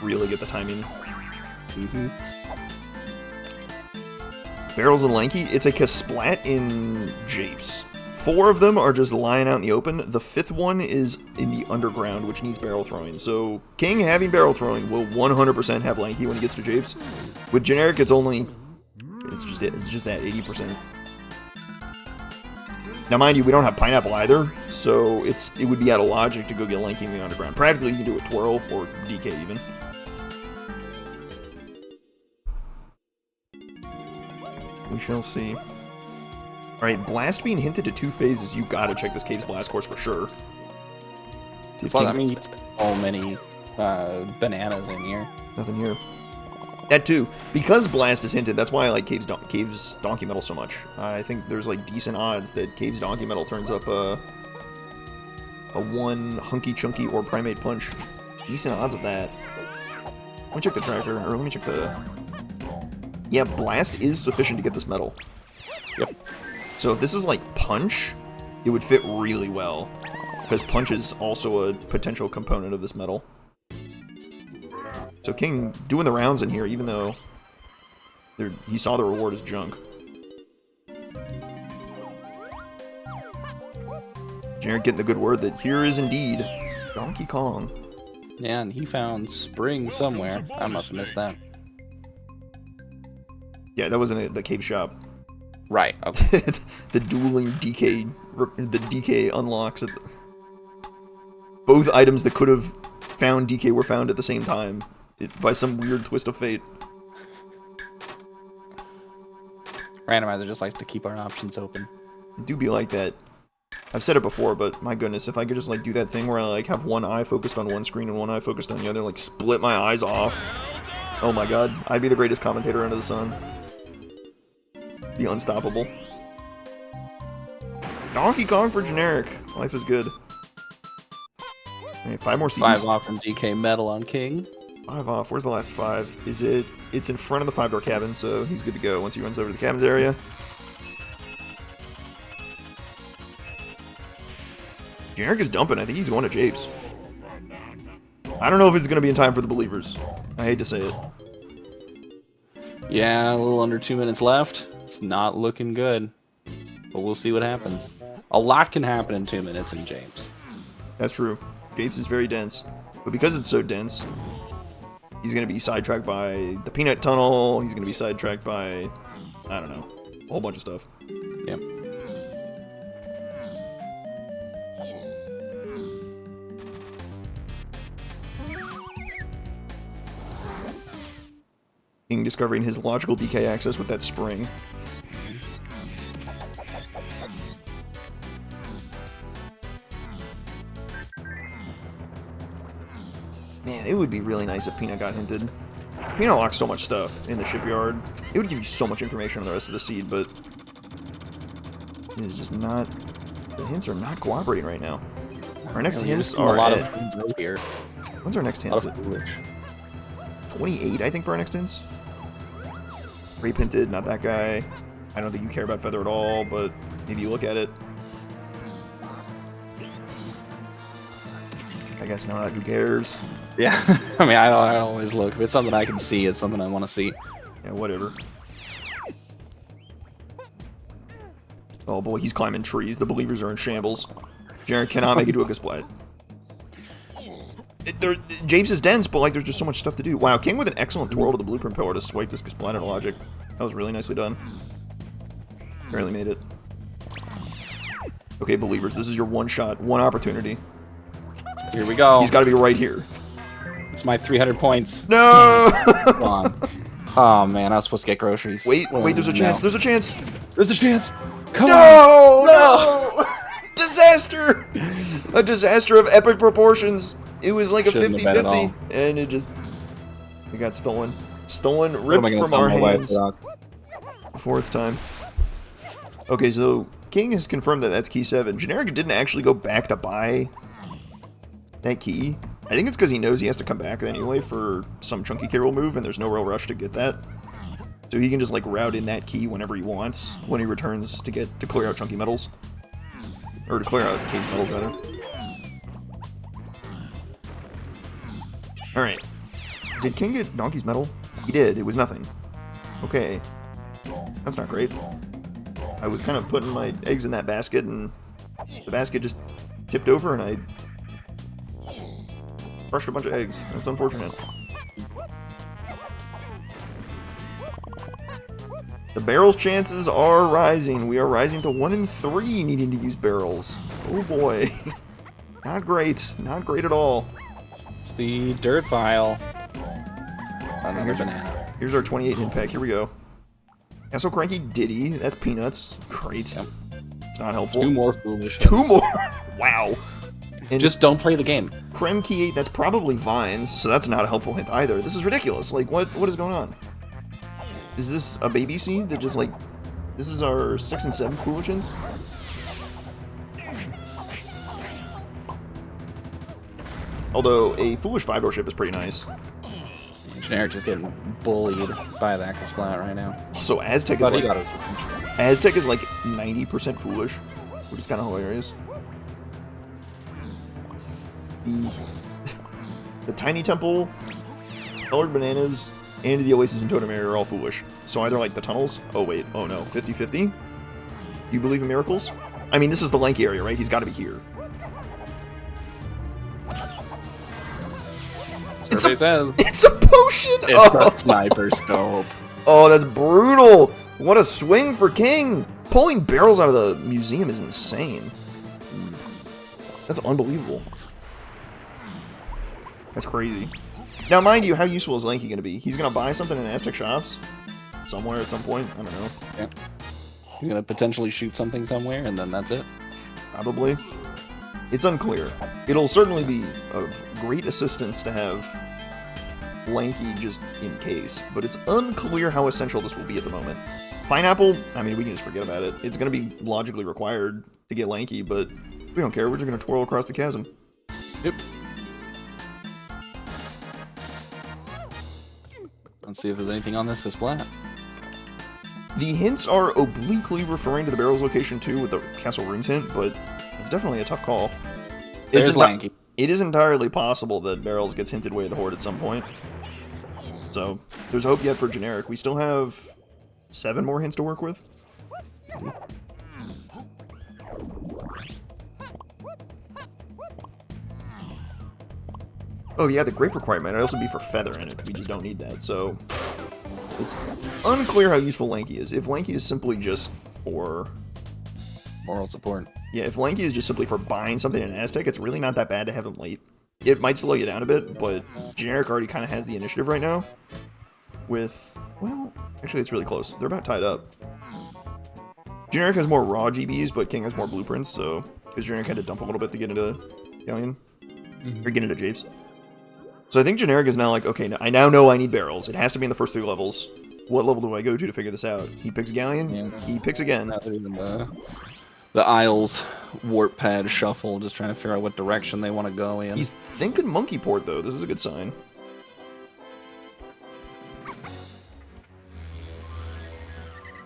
really get the timing. Mm-hmm. Barrels and Lanky, it's like a splat in japes. 4 of them are just lying out in the open. The 5th one is in the underground, which needs barrel throwing. So, King having barrel throwing will 100% have Lanky when he gets to japes. With Generic, it's just that, 80%. Now, mind you, we don't have Pineapple either, so it would be out of logic to go get Lanky in the underground. Practically, you can do a Twirl, or DK even. We shall see. Alright, Blast being hinted to 2 phases, you gotta check this Cave's Blast course for sure. Well, I mean, so many bananas in here. Nothing here. That too. Because Blast is hinted, that's why I like Cave's Donkey Metal so much. I think there's like decent odds that Cave's Donkey Metal turns up a 1 Hunky Chunky or Primate Punch. Decent odds of that. Let me check the tractor, or let me check the... Yeah, Blast is sufficient to get this medal. Yep. So if this is like Punch, it would fit really well. Because Punch is also a potential component of this medal. So King doing the rounds in here, even though he saw the reward as junk. Generic getting the good word that here is indeed Donkey Kong. Yeah, and he found Spring somewhere. I must have missed that. Yeah, that wasn't the cave shop. Right, okay. The dueling DK... The DK unlocks. Both items that could have found DK were found at the same time. By some weird twist of fate. Randomizer just likes to keep our options open. It do be like that. I've said it before, but my goodness, if I could just like do that thing where I like have one eye focused on one screen and one eye focused on the other, like split my eyes off. Oh my god, I'd be the greatest commentator under the sun. Be unstoppable. Donkey Kong for Generic. Life is good. Okay, 5 more CDs. 5 off from DK Metal on King. 5 off. Where's the last 5? Is it? It's in front of the 5-door cabin, so he's good to go once he runs over to the cabins area. Generic is dumping. I think he's going to Japes. I don't know if it's going to be in time for the Believers. I hate to say it. Yeah, a little under 2 minutes left. It's not looking good. But we'll see what happens. A lot can happen in 2 minutes in Japes. That's true. Japes is very dense. But because it's so dense, he's going to be sidetracked by the Peanut Tunnel. He's going to be sidetracked by, I don't know, a whole bunch of stuff. Yep. King discovering his logical DK access with that spring. Man, it would be really nice if Peanut got hinted. Peanut unlocks so much stuff in the shipyard. It would give you so much information on the rest of the seed, but it is just not... The hints are not cooperating right now. Our next hints are at... Here. When's our next hints? 28, I think, for our next hints. Rape hinted, not that guy. I don't think you care about Feather at all, but maybe you look at it. I guess not, who cares? Yeah, I mean, I don't always look. If it's something I can see, it's something I want to see. Yeah, whatever. Oh boy, he's climbing trees. The Believers are in shambles. Generic cannot make it to a splat. James is dense, but like there's just so much stuff to do. Wow, King with an excellent twirl to the blueprint pillar to swipe this splat out of logic. That was really nicely done. Barely made it. Okay, Believers, this is your one shot, one opportunity. Here we go. He's got to be right here. It's my 300 points. No! Come on. Oh man, I was supposed to get groceries. Wait, there's a chance. There's a chance. There's a chance. Come on. No! Disaster! A disaster of epic proportions. It was like a 50-50, and it got stolen. Stolen, ripped from our hands before it's time. Okay, so King has confirmed that that's key 7. Generic didn't actually go back to buy that key. I think it's because he knows he has to come back anyway for some chunky K roll move, and there's no real rush to get that. So he can just like route in that key whenever he wants when he returns to clear out chunky metals. Or to clear out Cave's metals, rather. Alright. Did King get Donkey's metal? He did. It was nothing. Okay. That's not great. I was kind of putting my eggs in that basket, and the basket just tipped over, and I crushed a bunch of eggs. That's unfortunate. The barrels chances are rising. We are rising to 1 in 3 needing to use barrels. Oh boy. Not great. Not great at all. It's the dirt pile. Another banana. Here's our 28 hit pack. Here we go. Castle Cranky Diddy. That's peanuts. Great. Yep. It's not helpful. 2 more foolish. 2 more? Wow. And just don't play the game. Creme Key 8, that's probably vines, so that's not a helpful hint either. This is ridiculous. Like, what is going on? Is this a baby seed that just, like... This is our 6 and 7 foolish hints? Although, a foolish 5-door ship is pretty nice. Generic just getting bullied by that Splat right now. So Aztec is like... Aztec is like 90% foolish, which is kind of hilarious. The Tiny Temple, Colored Bananas, and the Oasis and Totem Area are all foolish. So either like the tunnels... Oh wait, oh no, 50-50? You believe in miracles? I mean, this is the lanky area, right? He's got to be here. Survey says it's a potion! It's a sniper scope. Oh, that's brutal! What a swing for King! Pulling barrels out of the museum is insane. That's unbelievable. That's crazy. Now, mind you, how useful is Lanky going to be? He's going to buy something in Aztec shops? Somewhere at some point? I don't know. Yeah. He's going to potentially shoot something somewhere, and then that's it. Probably. It's unclear. It'll certainly be of great assistance to have Lanky just in case, but it's unclear how essential this will be at the moment. Pineapple, I mean, we can just forget about it. It's going to be logically required to get Lanky, but we don't care. We're just going to twirl across the chasm. Yep. Let's see if there's anything on this Splat. The hints are obliquely referring to the barrel's location too with the Castle Runes hint, but it's definitely a tough call. There's Lanky. It is entirely possible that barrels gets hinted way of the Horde at some point. So, there's hope yet for Generic. We still have 7 more hints to work with. Oh yeah, the grape requirement might also be for feather in it. We just don't need that, so... It's unclear how useful Lanky is. If Lanky is simply just for... Moral support. Yeah, if Lanky is just simply for buying something in Aztec, it's really not that bad to have him late. It might slow you down a bit, but Generic already kind of has the initiative right now. With... Well, actually it's really close. They're about tied up. Generic has more raw GBs, but King has more blueprints, so... Because Generic had to dump a little bit to get into Galleon. Or get into Japes. So I think Generic is now like, okay, I now know I need barrels. It has to be in the first 3 levels. What level do I go to figure this out? He picks Galleon. Yeah. He picks again. Not even the Isles warp pad shuffle, just trying to figure out what direction they want to go in. He's thinking Monkey Port, though. This is a good sign.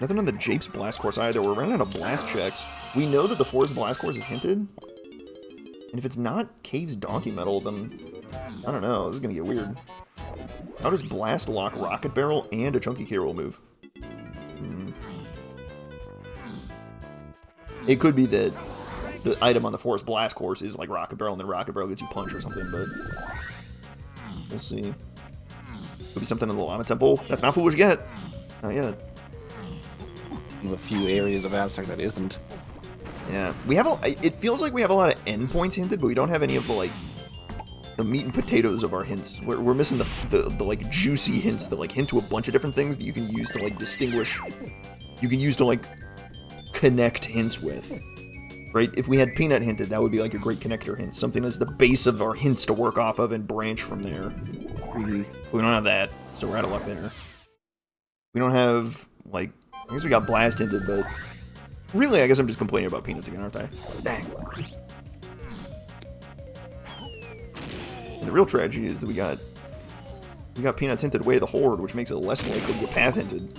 Nothing on the Japes blast course either. We're running out of blast checks. We know that the Forest blast course is hinted. And if it's not Cave's Donkey Metal, then... I don't know. This is going to get weird. How does Blast lock Rocket Barrel and a Chunky K-Roll move? It could be that the item on the Forest Blast course is like Rocket Barrel, and then Rocket Barrel gets you Punch or something, but... We'll see. Could be something in the Llama Temple. That's not foolish yet. Not yet. A few areas of Aztec that isn't. Yeah. We have it feels like we have a lot of endpoints hinted, but we don't have any of the, like... the meat and potatoes of our hints. We're missing the like juicy hints that like hint to a bunch of different things that you can use to like distinguish. You can use to like connect hints with. Right? If we had Peanut hinted, that would be like a great connector hint. Something as the base of our hints to work off of and branch from there. We don't have that, so we're out of luck there. We don't have like I guess we got Blast hinted, but really I guess I'm just complaining about Peanuts again, aren't I? Dang. And the real tragedy is that we got peanuts hinted away the horde, which makes it less likely to get path hinted.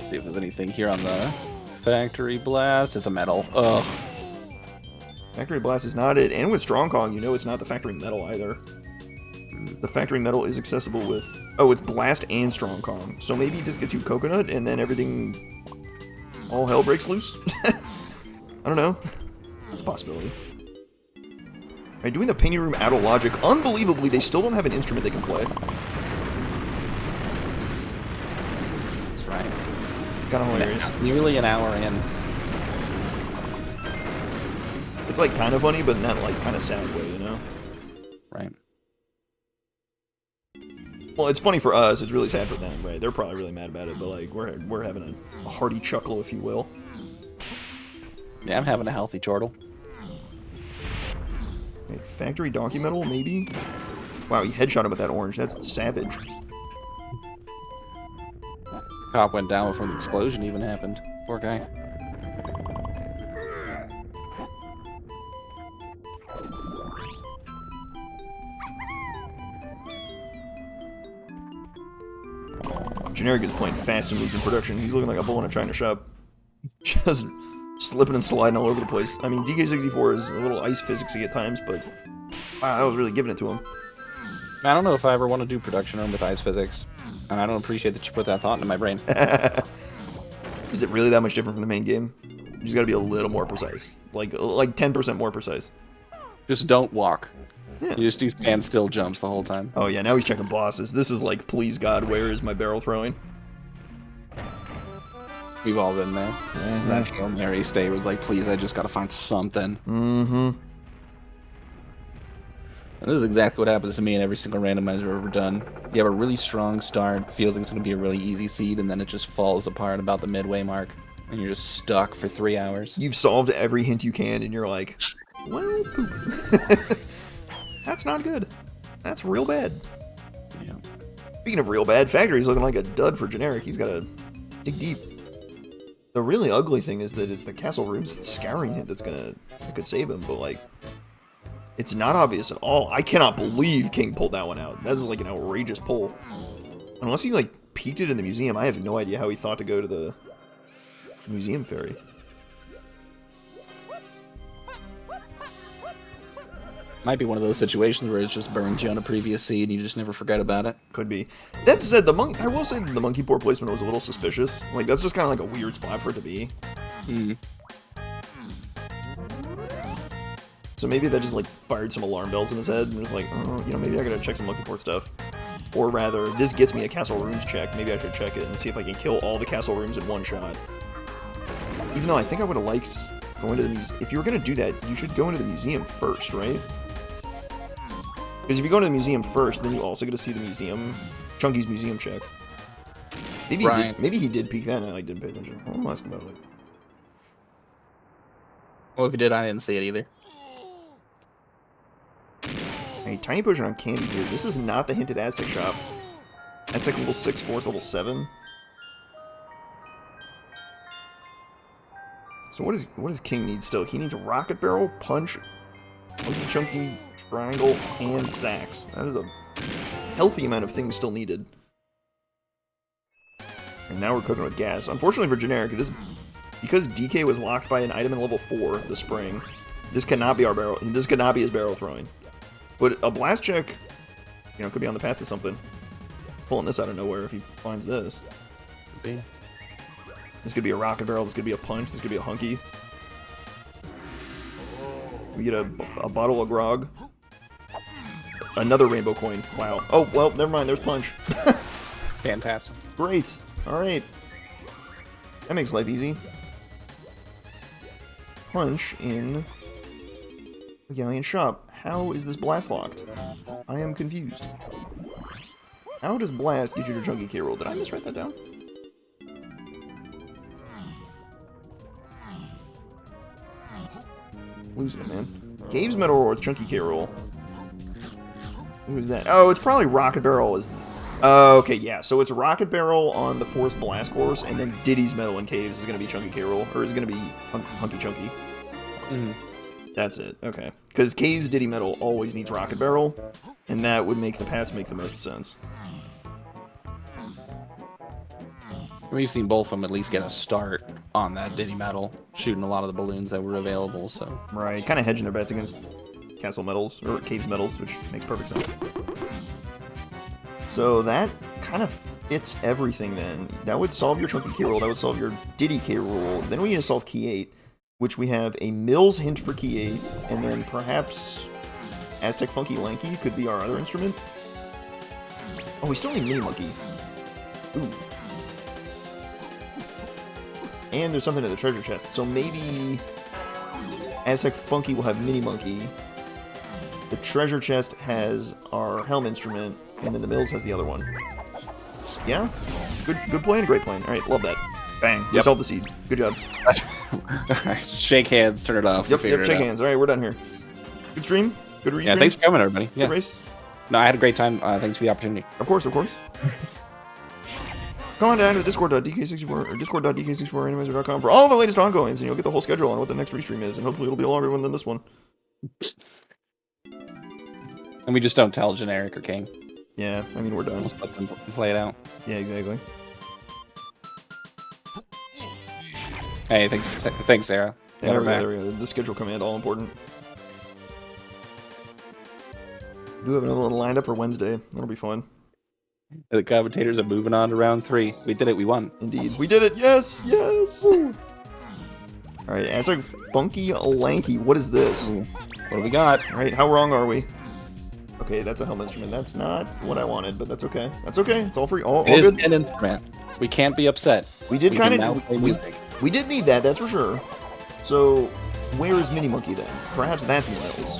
See if there's anything here on the factory blast. It's a metal. Ugh. Factory blast is not it, and with Strong Kong, you know it's not the factory metal either. The factory metal is accessible with... Oh, it's blast and Strong Kong. So maybe this gets you coconut, and then everything... all hell breaks loose? I don't know. That's a possibility. Alright, doing the painting room out of logic. Unbelievably, they still don't have an instrument they can play. That's right. Kind of hilarious. Nearly an hour in. It's like kind of funny, but not like kind of sad way, you know? Right. Well, it's funny for us. It's really sad for them, right? They're probably really mad about it, but like we're having a hearty chuckle, if you will. Yeah, I'm having a healthy chortle. Okay, factory donkey metal, maybe? Wow, he headshot him with that orange. That's savage. Cop went down before the explosion even happened. Poor guy. Generic is playing fast and loose in production. He's looking like a bull in a china shop. Just slipping and sliding all over the place. I mean, DK64 is a little ice physicsy at times, but wow, that was really giving it to him. I don't know if I ever want to do production room with ice physics, and I don't appreciate that you put that thought into my brain. Is it really that much different from the main game? You just gotta be a little more precise. Like 10% more precise. Just don't walk. Yeah. You just do standstill jumps the whole time. Oh yeah, now he's checking bosses. This is like, please God, where is my barrel throwing? We've all been there. That Hail Mary stay was like, please, I just gotta find something. Mm-hmm. And this is exactly what happens to me in every single randomizer I've ever done. You have a really strong start, feels like it's going to be a really easy seed, and then it just falls apart about the midway mark, and you're just stuck for 3 hours. You've solved every hint you can, and you're like, well, poop. That's not good. That's real bad. Yeah. Speaking of real bad, Factory's looking like a dud for Generic. He's got to dig deep. The really ugly thing is that it's the castle rooms scouring hint that could save him, but like, it's not obvious at all. I cannot believe King pulled that one out. That is like an outrageous pull. Unless he like peeked it in the museum, I have no idea how he thought to go to the museum ferry. Might be one of those situations where it's just burns you on a previous seed and you just never forget about it. Could be. That said, I will say that the monkey port placement was a little suspicious. Like, that's just kind of like a weird spot for it to be. Mm-hmm. So maybe that just like fired some alarm bells in his head and was like, oh, you know, maybe I gotta check some monkey port stuff. Or rather, this gets me a castle rooms check. Maybe I should check it and see if I can kill all the castle rooms in one shot. Even though I think I would have liked going to the museum. If you were gonna do that, you should go into the museum first, right? Because if you go to the museum first, then you also get to see the museum, Chunky's museum check. Maybe he did peek that and I didn't pay attention. I'll ask about it. Well, if he did, I didn't see it either. A tiny potion on candy here. This is not the hinted Aztec shop. Aztec level 6, Force level 7. So what does King need still? He needs a rocket barrel, punch, chunky, triangle, and sacks. That is a healthy amount of things still needed. And now we're cooking with gas. Unfortunately for Generic, because DK was locked by an item in level 4, the spring, this cannot be our barrel. This could not be his barrel throwing. But a blast check, you know, could be on the path to something. Pulling this out of nowhere if he finds this. Could be. This could be a rocket barrel. This could be a punch. This could be a hunky. We get a bottle of grog. Another rainbow coin. Wow. Oh, well, never mind. There's punch. Fantastic. Great. All right. That makes life easy. Punch in the galleon shop. How is this blast locked? I am confused. How does blast get you to chunky K roll? Did I miswrite that down? Losing it, man. Caves Metal or Chunky K roll? Who's that? Oh, it's probably Rocket Barrel. Okay, yeah. So it's Rocket Barrel on the Force Blast course, and then Diddy's Metal in Caves is going to be Chunky K roll, or is going to be Hunky Chunky. Mm-hmm. That's it. Okay. Because Cave's Diddy Metal always needs Rocket Barrel, and that would make the paths make the most sense. We've seen both of them at least get a start on that Diddy Metal, shooting a lot of the balloons that were available, so... Right, kind of hedging their bets against Castle Metals, or Cave's Metals, which makes perfect sense. So that kind of fits everything then. That would solve your Chunky K roll, that would solve your Diddy K roll. Then we need to solve Key 8, which we have a Mills hint for Key 8, and then perhaps Aztec Funky Lanky could be our other instrument. Oh, we still need Mini Monkey. Ooh. And there's something in the treasure chest, so maybe Aztec Funky will have Mini Monkey. The treasure chest has our Helm instrument, and then the Mills has the other one. Yeah? Good plan, great plan. Alright, love that. Bang. We solved the seed. Good job. Shake hands, turn it off. Yep, shake hands. Alright, we're done here. Good stream. Good read. Yeah, thanks for coming, everybody. Yeah. Good race. No, I had a great time. Thanks for the opportunity. Of course, of course. Come on down to the Discord.DK64 or Discord.DK64Randomizer.com for all the latest ongoings, and you'll get the whole schedule on what the next restream is, and hopefully it'll be a longer one than this one. And we just don't tell Generic or King. Yeah, I mean, we're done. Just let them play it out. Yeah, exactly. Hey, thanks, Sarah. Yeah, there we go. The schedule command, all important. We do have another one lined up for Wednesday. That'll be fun. The commentators are moving on to round 3. We did it. We won. Indeed. We did it. Yes. Yes. Alright, Aztec Funky Lanky. What is this? What do we got? Alright, how wrong are we? Okay, that's a helm instrument. That's not what I wanted, but that's okay. That's okay. It's all free. All it is good. An instrument. We can't be upset. We did kind of... We did need that, that's for sure. So, where is Mini Monkey then? Perhaps that's in the Mills.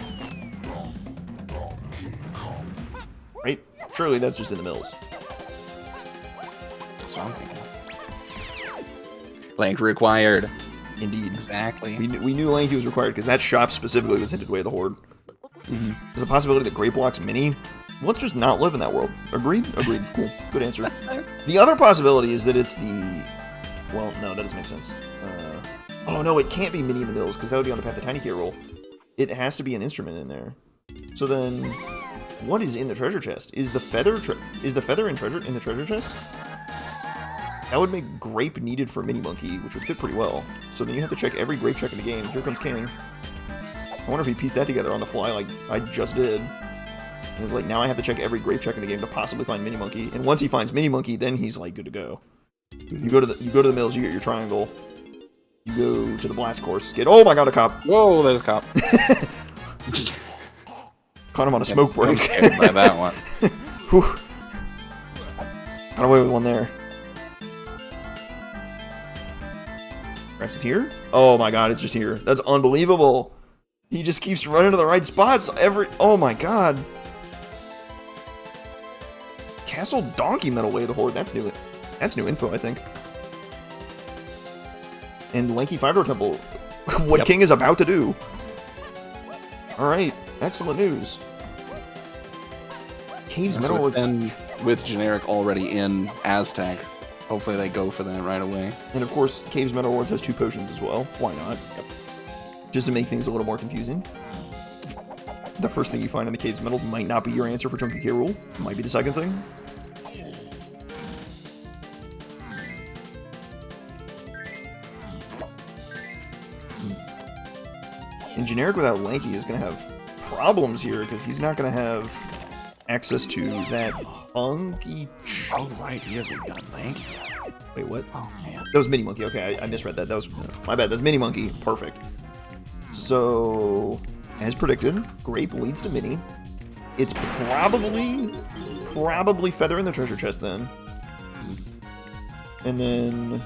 Right? Surely that's just in the Mills. That's what I'm thinking. Lank required. Indeed. Exactly. We knew Lanky was required because that shop specifically was hinted away the Horde. Mm-hmm. There's a possibility that Great Block's Mini. Let's just not live in that world. Agreed? Agreed. Cool. Good answer. The other possibility is that it's the... Well, no, that doesn't make sense. Oh, no, it can't be Mini in the Mills, because that would be on the path to Tiny K roll. It has to be an instrument in there. So then, what is in the treasure chest? Is the feather in the treasure chest? That would make Grape needed for Mini Monkey, which would fit pretty well. So then you have to check every Grape check in the game. Here comes King. I wonder if he pieced that together on the fly like I just did. And it's like, now I have to check every Grape check in the game to possibly find Mini Monkey. And once he finds Mini Monkey, then he's like good to go. You go to the Mills, you get your triangle. You go to the blast course, get... Oh my god, a cop! Whoa, there's a cop. Caught him on a smoke break. By that one. Whew. Got away with one there. Perhaps it's here? Oh my god, it's just here. That's unbelievable. He just keeps running to the right spots Oh my god. Castle Donkey Metal Way of the Horde. That's new. That's new info, I think. And Lanky Five-Door Temple. What King is about to do. Alright. Excellent news. Cave's Metal Lords. And with Generic already in Aztec, hopefully they go for that right away. And of course, Cave's Metal Lords has 2 potions as well. Why not? Yep. Just to make things a little more confusing. The first thing you find in the Cave's Metals might not be your answer for Chunky K Rool. Might be the second thing. And Generic without Lanky is going to have problems here, because he's not going to have access to that hunky... Oh, right, he hasn't got Lanky. Wait, what? Oh, man. That was Mini Monkey. Okay, I misread that. That was... My bad. That's Mini Monkey. Perfect. So, as predicted, Grape leads to Mini. It's probably Feather in the treasure chest then. And then...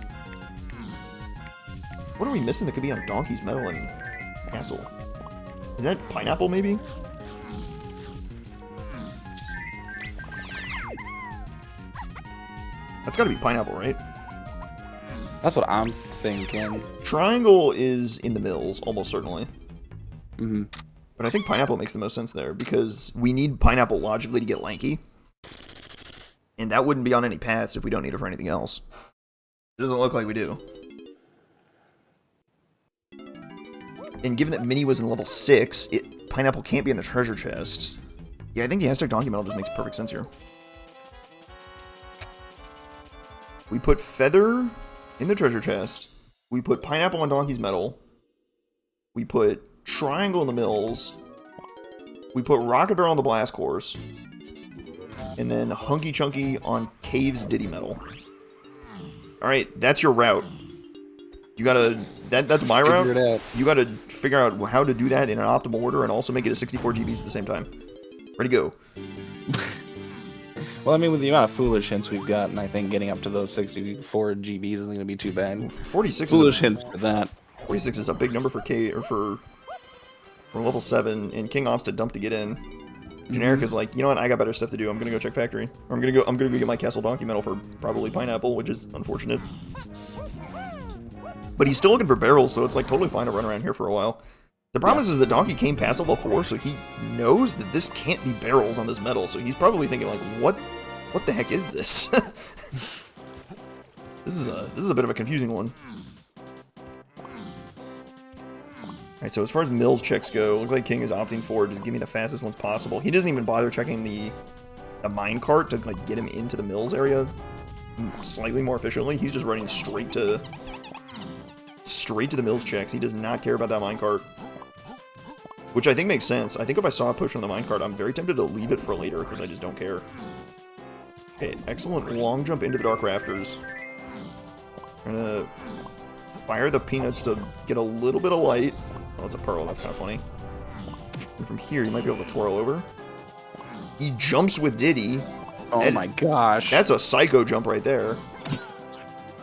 What are we missing that could be on Donkey's Metal and Castle? Is that Pineapple, maybe? That's gotta be Pineapple, right? That's what I'm thinking. Triangle is in the Mills, almost certainly. Mm-hmm. But I think Pineapple makes the most sense there, because we need Pineapple logically to get Lanky. And that wouldn't be on any paths if we don't need it for anything else. It doesn't look like we do. And given that Minnie was in level 6, Pineapple can't be in the treasure chest. Yeah, I think the Aztec Donkey Medal just makes perfect sense here. We put Feather in the treasure chest. We put Pineapple on Donkey's Medal. We put Triangle in the Mills. We put Rocket Barrel on the Blast Course. And then Hunky Chunky on Cave's Diddy Medal. Alright, that's your route. You gotta... That's my route. Figure it out. You gotta figure out how to do that in an optimal order and also make it a 64 GBs at the same time. Ready, go. Well, I mean, with the amount of foolish hints we've gotten, I think getting up to those 64 GBs isn't going to be too bad. 46 foolish hints for that. 46 is a big number for for level 7, and King opts to dump to get in. Generic is like, you know what, I got better stuff to do. I'm gonna go check factory. Or I'm gonna go get my Castle Donkey Medal for probably Pineapple, which is unfortunate. But he's still looking for barrels, so it's like totally fine to run around here for a while. The problem is the Donkey came past level 4, so he knows that this can't be barrels on this medal, so he's probably thinking like, what the heck is this? This is a bit of a confusing one. Alright, so as far as Mills checks go, looks like King is opting for just give me the fastest ones possible. He doesn't even bother checking the minecart to like get him into the Mills area slightly more efficiently. He's just running straight to the Mills checks. He does not care about that minecart. Which I think makes sense. I think if I saw a push on the minecart, I'm very tempted to leave it for later because I just don't care. Okay, excellent long jump into the Dark Rafters. I'm gonna fire the peanuts to get a little bit of light. Oh, it's a pearl. That's kind of funny. And from here, you might be able to twirl over. He jumps with Diddy. Oh my gosh. That's a psycho jump right there.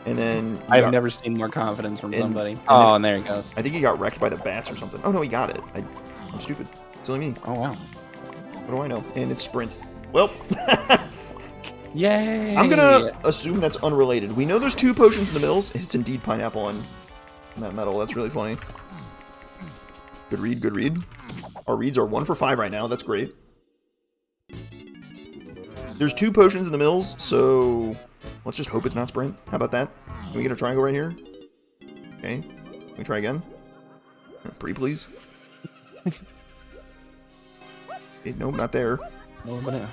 And then... I've never seen more confidence from somebody. And there he goes. I think he got wrecked by the bats or something. Oh, no, he got it. I'm stupid. Silly me. Oh, wow. What do I know? And it's sprint. Well... Yay! I'm gonna assume that's unrelated. We know there's 2 potions in the Mills. It's indeed Pineapple on that medal. That's really funny. Good read, good read. Our reads are 1 for 5 right now. That's great. There's 2 potions in the Mills, so let's just hope it's not sprint. How about that? Can we get a triangle right here? Okay. Can we try again? Pretty please. Okay, nope, not there. More bananas.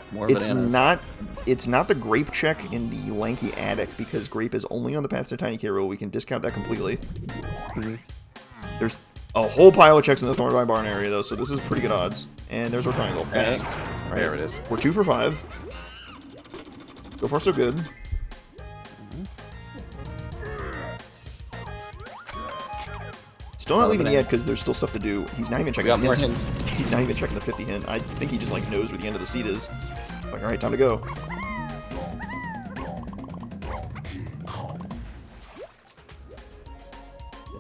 It's not the grape check in the lanky attic because grape is only on the path to Tiny K rule. We can discount that completely. There's a whole pile of checks in the Thornby Barn area though, so this is pretty good odds. And there's our triangle. Bang. Right. There it is. We're 2 for 5. So far so good. Still not leaving yet because there's still stuff to do. He's not even checking the hints. He's not even checking the 50 hint. I think he just like knows where the end of the seat is. Like, alright, time to go.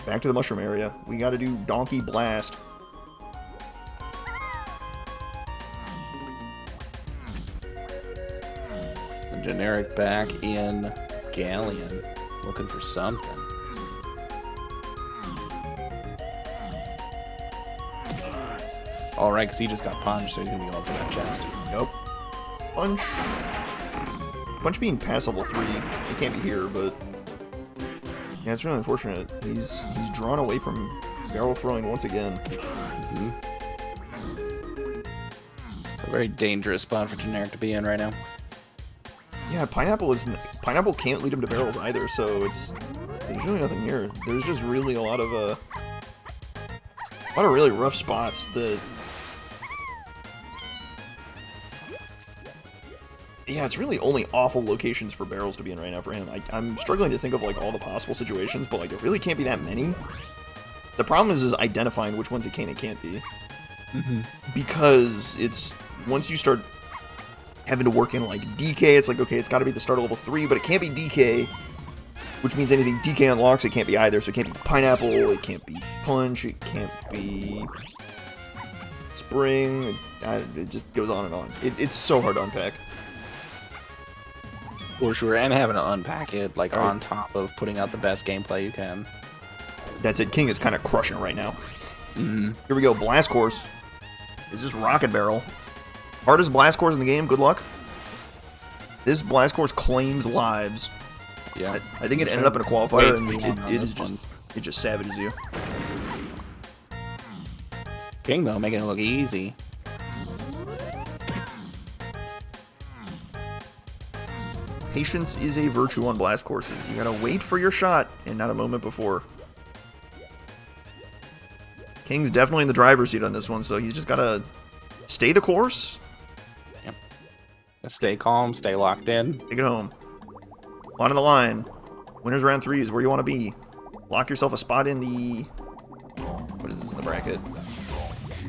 Back to the mushroom area. We gotta do Donkey Blast. The Generic back in Galleon. Looking for something. Alright, because he just got punched, so he's going to be going for that chest. Nope. Punch. Punch being past level 3. It can't be here, but... yeah, it's really unfortunate. He's drawn away from barrel throwing once again. It's a very dangerous spot for Generic to be in right now. Yeah, Pineapple can't lead him to barrels either, so there's really nothing here. There's just really a lot of really rough spots that... yeah, it's really only awful locations for barrels to be in right now for him. I'm struggling to think of like all the possible situations, but like it really can't be that many. The problem is identifying which ones it can and can't be. Because it's once you start having to work in like DK, it's like, okay, it's got to be the start of level 3, but it can't be DK, which means anything DK unlocks, it can't be either. So it can't be Pineapple, it can't be Punch, it can't be Spring. It just goes on and on. It's so hard to unpack. For sure, and having to unpack it like on top of putting out the best gameplay you can. That's it. King is kind of crushing it right now. Here we go. Blast Course. Is this Rocket Barrel? Hardest Blast Course in the game. Good luck. This Blast Course claims lives. Yeah. I think it ended up in a qualifier, and it just savages you. King, though, making it look easy. Patience is a virtue on blast courses. You gotta wait for your shot and not a moment before. King's definitely in the driver's seat on this one, so he's just gotta stay the course. Yep. Stay calm, stay locked in. Take it home. Line of the line. Winners round 3 is where you want to be. Lock yourself a spot in the... What is this in the bracket?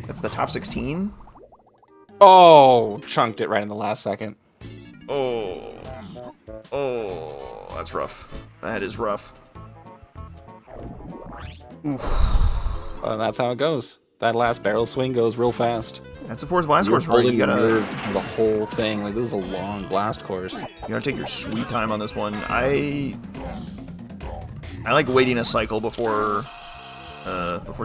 That's the top 16? Oh, chunked it right in the last second. Oh. Oh, that's rough. That is rough. Oof. That's how it goes. That last barrel swing goes real fast. That's the Force Blast course, right? You gotta... the whole thing. Like, this is a long blast course. You gotta take your sweet time on this one. I like waiting a cycle before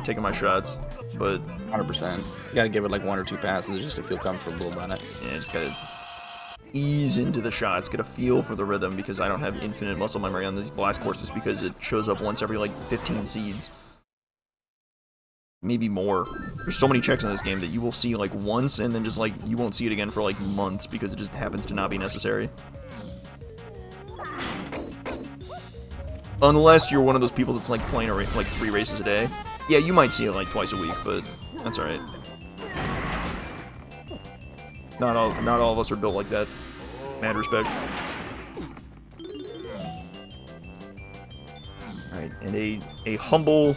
taking my shots, but 100%. You gotta give it like 1 or 2 passes just to feel comfortable about it. Yeah, just gotta ease into the shots, get a feel for the rhythm, because I don't have infinite muscle memory on these blast courses because it shows up once every like 15 seeds. Maybe more. There's so many checks in this game that you will see like once and then just like you won't see it again for like months because it just happens to not be necessary. Unless you're one of those people that's like playing like 3 races a day. Yeah, you might see it like twice a week, but that's alright. Not all of us are built like that. Mad respect. Alright, and a humble...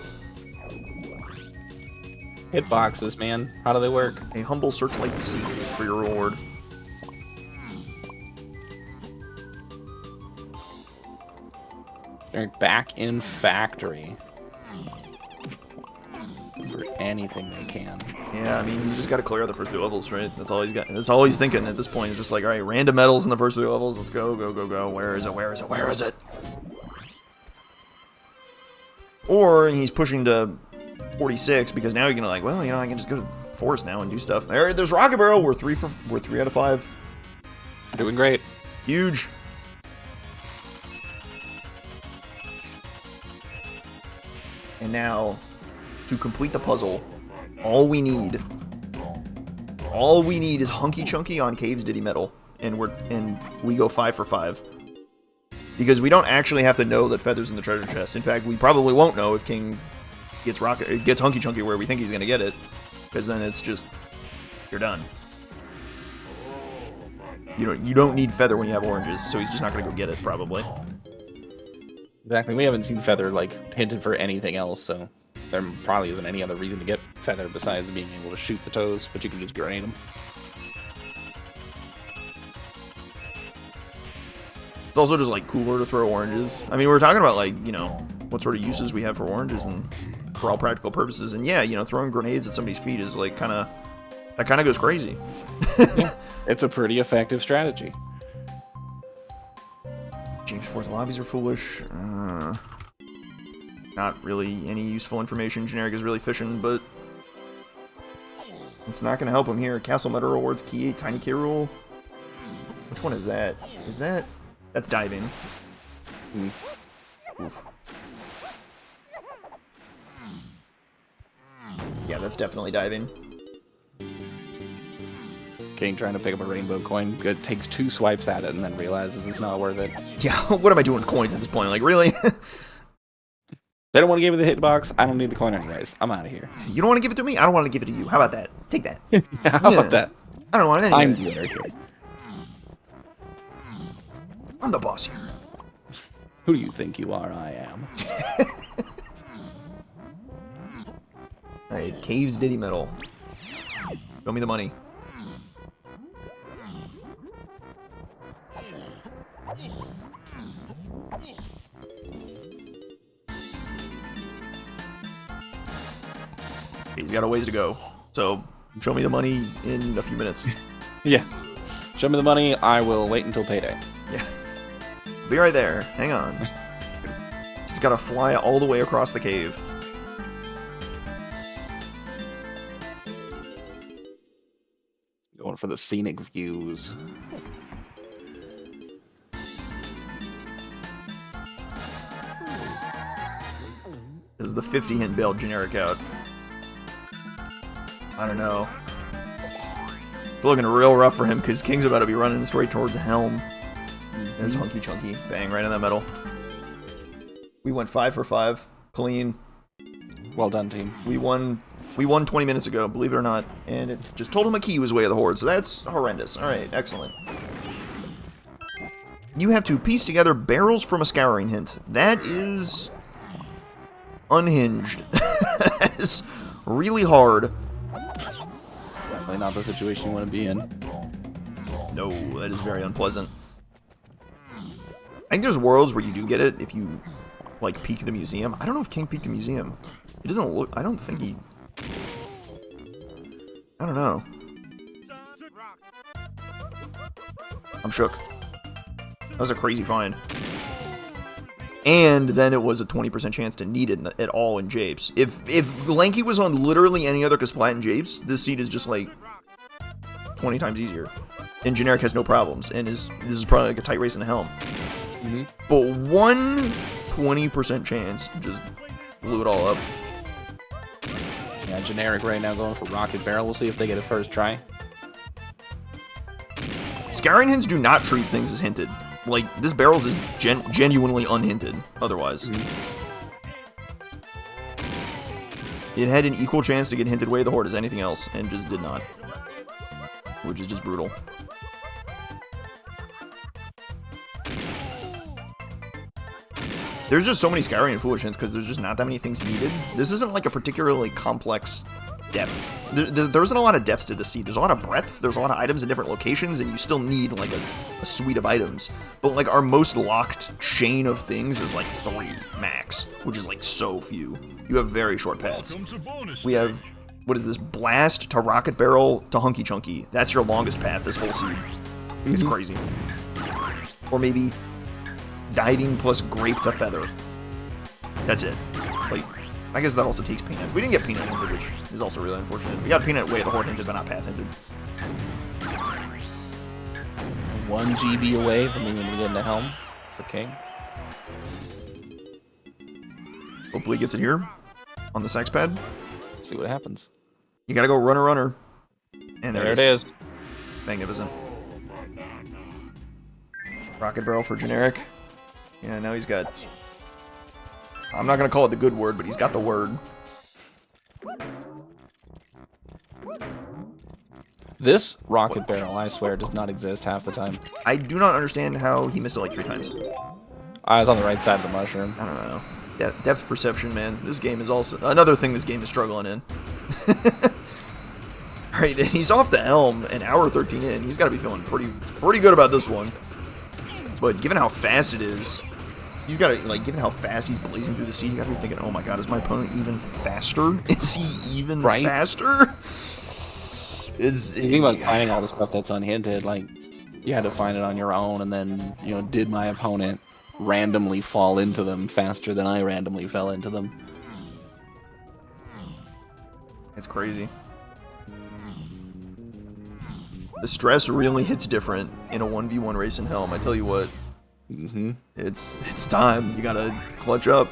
Hitboxes, man. How do they work? A humble searchlight seek for your reward. They're back in factory. For anything they can. Yeah, I mean, he's just got to clear the first 2 levels, right? That's all he's got. That's all he's thinking at this point. He's just like, all right, random medals in the first 3 levels. Let's go, go, go, go. Where is it? Where is it? Where is it? Or he's pushing to 46 because now you're gonna like, well, you know, I can just go to Forest now and do stuff. There's Rocket Barrel. We're 3 out of 5. Doing great. Huge. And now, to complete the puzzle, all we need is Hunky Chunky on Cave's Diddy Metal, and we go 5 for 5. Because we don't actually have to know that Feather's in the treasure chest. In fact, we probably won't know if King gets Hunky Chunky where we think he's gonna get it, because then it's just you're done. You don't need Feather when you have oranges, so he's just not gonna go get it probably. Exactly. We haven't seen Feather like hinted for anything else, so there probably isn't any other reason to get Feather besides being able to shoot the toes, but you can just grenade them. It's also just like cooler to throw oranges. I mean, we're talking about like, you know, what sort of uses we have for oranges and for all practical purposes. And yeah, you know, throwing grenades at somebody's feet is like that kind of goes crazy. Yeah, it's a pretty effective strategy. James Ford's lobbies are foolish. Not really any useful information. Generic is really fishing, but it's not going to help him here. Castle Meta rewards key 8 tiny K rule. Which one is that? That's diving. Oof. Yeah, that's definitely diving. King trying to pick up a rainbow coin, takes 2 swipes at it and then realizes it's not worth it. Yeah, what am I doing with coins at this point? Like, really? They don't want to give me the hitbox. I don't need the coin anyways. I'm out of here. You don't want to give it to me? I don't want to give it to you. How about that? Take that. How about that? I don't want it anyway. I'm the winner here. I'm the boss here. Who do you think you are? I am. Alright, Cave's Diddy Metal. Show me the money. He's got a ways to go. So, show me the money in a few minutes. Yeah. Show me the money, I will wait until payday. Yeah. Be right there. Hang on. Just gotta fly all the way across the cave. Going for the scenic views. This is the 50 hint bail generic out. I don't know. It's looking real rough for him because King's about to be running straight towards Helm. There's Hunky Chunky. Bang, right in that middle. We went 5 for 5. Clean. Well done, team. We won 20 minutes ago, believe it or not. And it just told him a key was way of the horde, so that's horrendous. Alright, excellent. You have to piece together barrels from a scouring hint. That is unhinged. That is really hard. Definitely not the situation you want to be in. No, that is very unpleasant. I think there's worlds where you do get it if you, like, peek the museum. I don't know if King peeked the museum. It doesn't look... I don't think he... I don't know. I'm shook. That was a crazy find. And then it was a 20% chance to need it at all in Japes. If Lanky was on literally any other Kasplat in Japes, this seed is just like 20 times easier. And Generic has no problems, and this is probably like a tight race in the Helm. Mm-hmm. But one 20% chance just blew it all up. Yeah, Generic right now going for Rocket Barrel. We'll see if they get a first try. Scouring hints do not treat things as hinted. Like, this barrels is genuinely unhinted otherwise. Mm-hmm. It had an equal chance to get hinted way of the horde as anything else, and just did not. Which is just brutal. There's just so many scouring and foolish hints because there's just not that many things needed. This isn't like a particularly complex depth. There isn't a lot of depth to the seed. There's a lot of breadth. There's a lot of items in different locations, and you still need like a suite of items. But like our most locked chain of things is like 3 max, which is like so few. You have very short paths. We have, what is this? Blast to Rocket Barrel to Hunky Chunky. That's your longest path this whole seed. It's crazy. Or maybe Diving plus Grape to Feather. That's it. Like, I guess that also takes Peanuts. We didn't get Peanut hinted, which is also really unfortunate. We got Peanut way of the horde hinted, but not path hinted. 1 GB away from being able to get into Helm for King. Hopefully he gets it here on the sex pad. See what happens. You gotta go runner, runner. And there it is. Magnificent. Rocket Barrel for Generic. Yeah, now he's got... I'm not gonna call it the good word, but he's got the word. This Rocket Barrel, I swear, does not exist half the time. I do not understand how he missed it like 3 times. I was on the right side of the mushroom. I don't know. Yeah, depth perception, man. This game is also... Another thing this game is struggling in. Alright, he's off the Helm, an hour 13 in. He's gotta be feeling pretty good about this one. But given how fast it is... He's got to, like, given how fast he's blazing through the seed, you got to be thinking, oh my god, is my opponent even faster? Is he even faster? Thinking about finding all the stuff that's unhinted, like, you had to find it on your own, and then, you know, did my opponent randomly fall into them faster than I randomly fell into them? It's crazy. The stress really hits different in a 1v1 race in Helm, I tell you what. Mm-hmm. It's time. You gotta clutch up.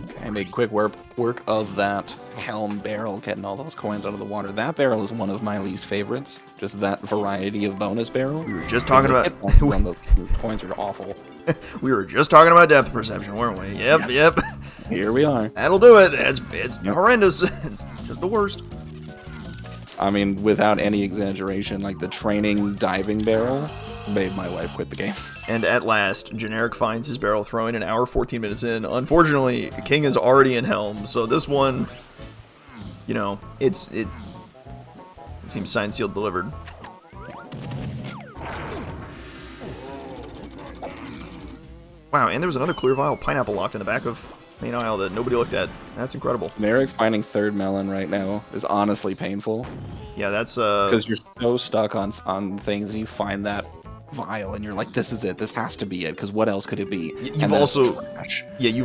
Okay, I made quick work of that Helm barrel, getting all those coins out of the water. That barrel is one of my least favorites. Just that variety of bonus barrel. We were just talking about... the coins are awful. We were just talking about depth perception, weren't we? Yep. Here we are. That'll do it. It's horrendous. It's just the worst. I mean, without any exaggeration, like the training diving barrel made my wife quit the game. And at last, Generic finds his barrel throwing an hour 14 minutes in. Unfortunately, King is already in Helm, so this one, you know, it seems signed, sealed, delivered. Wow, and there was another clear vial pineapple locked in the back of main aisle that nobody looked at. That's incredible. Generic finding third melon right now is honestly painful. Yeah, that's because you're so stuck on things, you find that vial, and you're like, this is it. This has to be it, because what else could it be? You've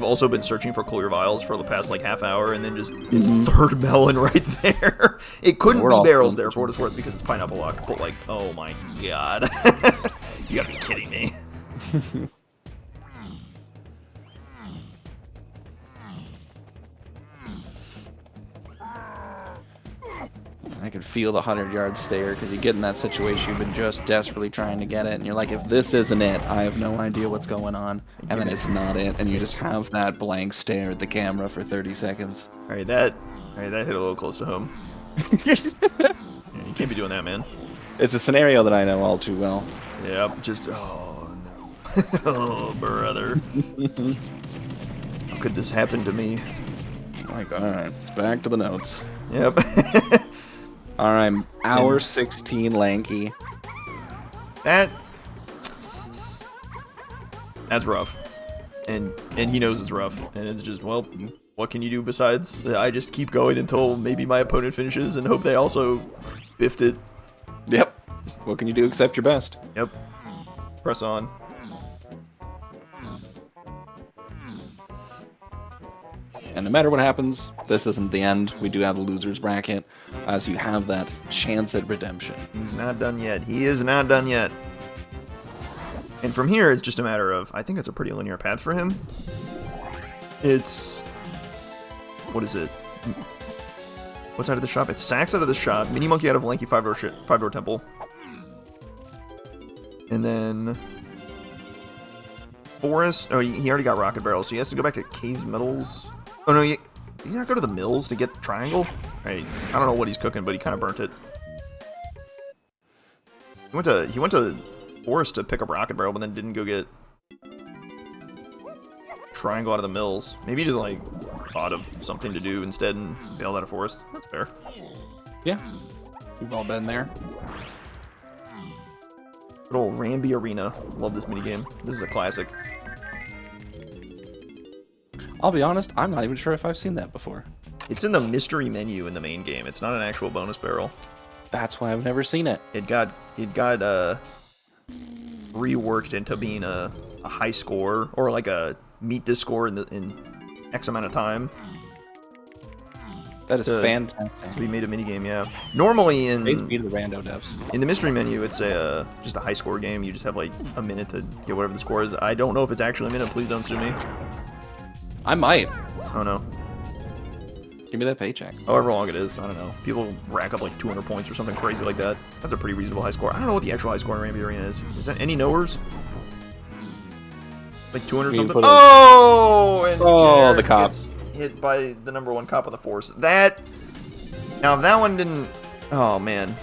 also been searching for clear vials for the past like half hour, and then just his third melon right there. It couldn't be barrels there for what it's worth because it's pineapple luck. But like, oh my god, you gotta be kidding me. I can feel the 100-yard stare because you get in that situation you've been just desperately trying to get it, and you're like, if this isn't it, I have no idea what's going on, and then it's not it, and you just have that blank stare at the camera for 30 seconds. All right, that hit a little close to home. Yeah, you can't be doing that, man. It's a scenario that I know all too well. Yeah, just oh no, oh brother, how could this happen to me? Like, all right, back to the notes. Yep. All right, hour 16 lanky. That's rough, and he knows it's rough, and it's just, well, what can you do besides I just keep going until maybe my opponent finishes and hope they also biffed it. Yep. What can you do except your best? Yep. Press on. And no matter what happens, this isn't the end. We do have the loser's bracket, so you have that chance at redemption. He's not done yet. He is not done yet. And from here, it's just a matter of, I think it's a pretty linear path for him. It's, what is it? What's out of the shop? It's Sax out of the shop, Mini Monkey out of Lanky 5-door Temple. And then Forest, oh, he already got Rocket Barrel, so he has to go back to Caves Metals. Oh no, did he not go to the mills to get Triangle? Right, I don't know what he's cooking, but he kind of burnt it. He went to Forest to pick up Rocket Barrel, but then didn't go get Triangle out of the mills. Maybe he just like thought of something to do instead and bailed out of Forest. That's fair. Yeah, we've all been there. Good old Ramby Arena. Love this minigame. This is a classic. I'll be honest, I'm not even sure if I've seen that before. It's in the mystery menu in the main game. It's not an actual bonus barrel. That's why I've never seen it. It got reworked into being a high score, or like a meet this score in X amount of time. That is fantastic. To be made a minigame, yeah. Normally in the rando devs. In the mystery menu, it's just a high score game. You just have like a minute to get whatever the score is. I don't know if it's actually a minute. Please don't sue me. I might. Oh no. Give me that paycheck. However long it is, I don't know. People rack up like 200 points or something crazy like that. That's a pretty reasonable high score. I don't know what the actual high score in Ramby Arena is. Is that any knowers? Like 200 something? Oh! And the cop gets hit by the #1 cop of the force. That... Now, if that one didn't... Oh, man.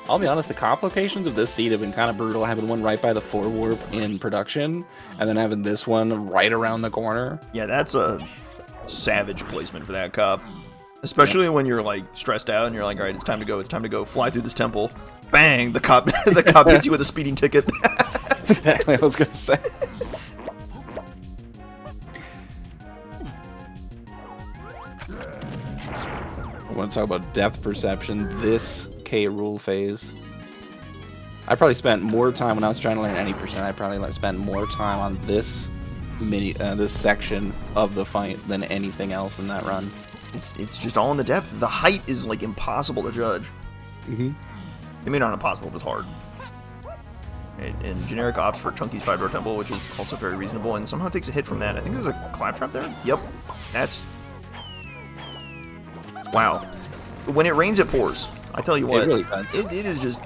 I'll be honest, the cop locations of this seed have been kind of brutal. Having one right by the 4-warp in production, and then having this one right around the corner. Yeah, that's a savage placement for that cop. Especially when you're like stressed out and you're like, all right, it's time to go. It's time to go. Fly through this temple. Bang! The cop hits you with a speeding ticket. That's exactly what I was gonna say. I want to talk about depth perception. This K rule phase. I probably spent more time when I was trying to learn any percent. I probably spent more time on this this section of the fight than anything else in that run. It's just all in the depth. The height is like impossible to judge. Mm-hmm. I mean, not impossible, but it's hard. And generic opts for Chunky's 5-door temple, which is also very reasonable, and somehow takes a hit from that. I think there's a claptrap there. Yep, that's wow. When it rains, it pours. I tell you what, it really does. It is just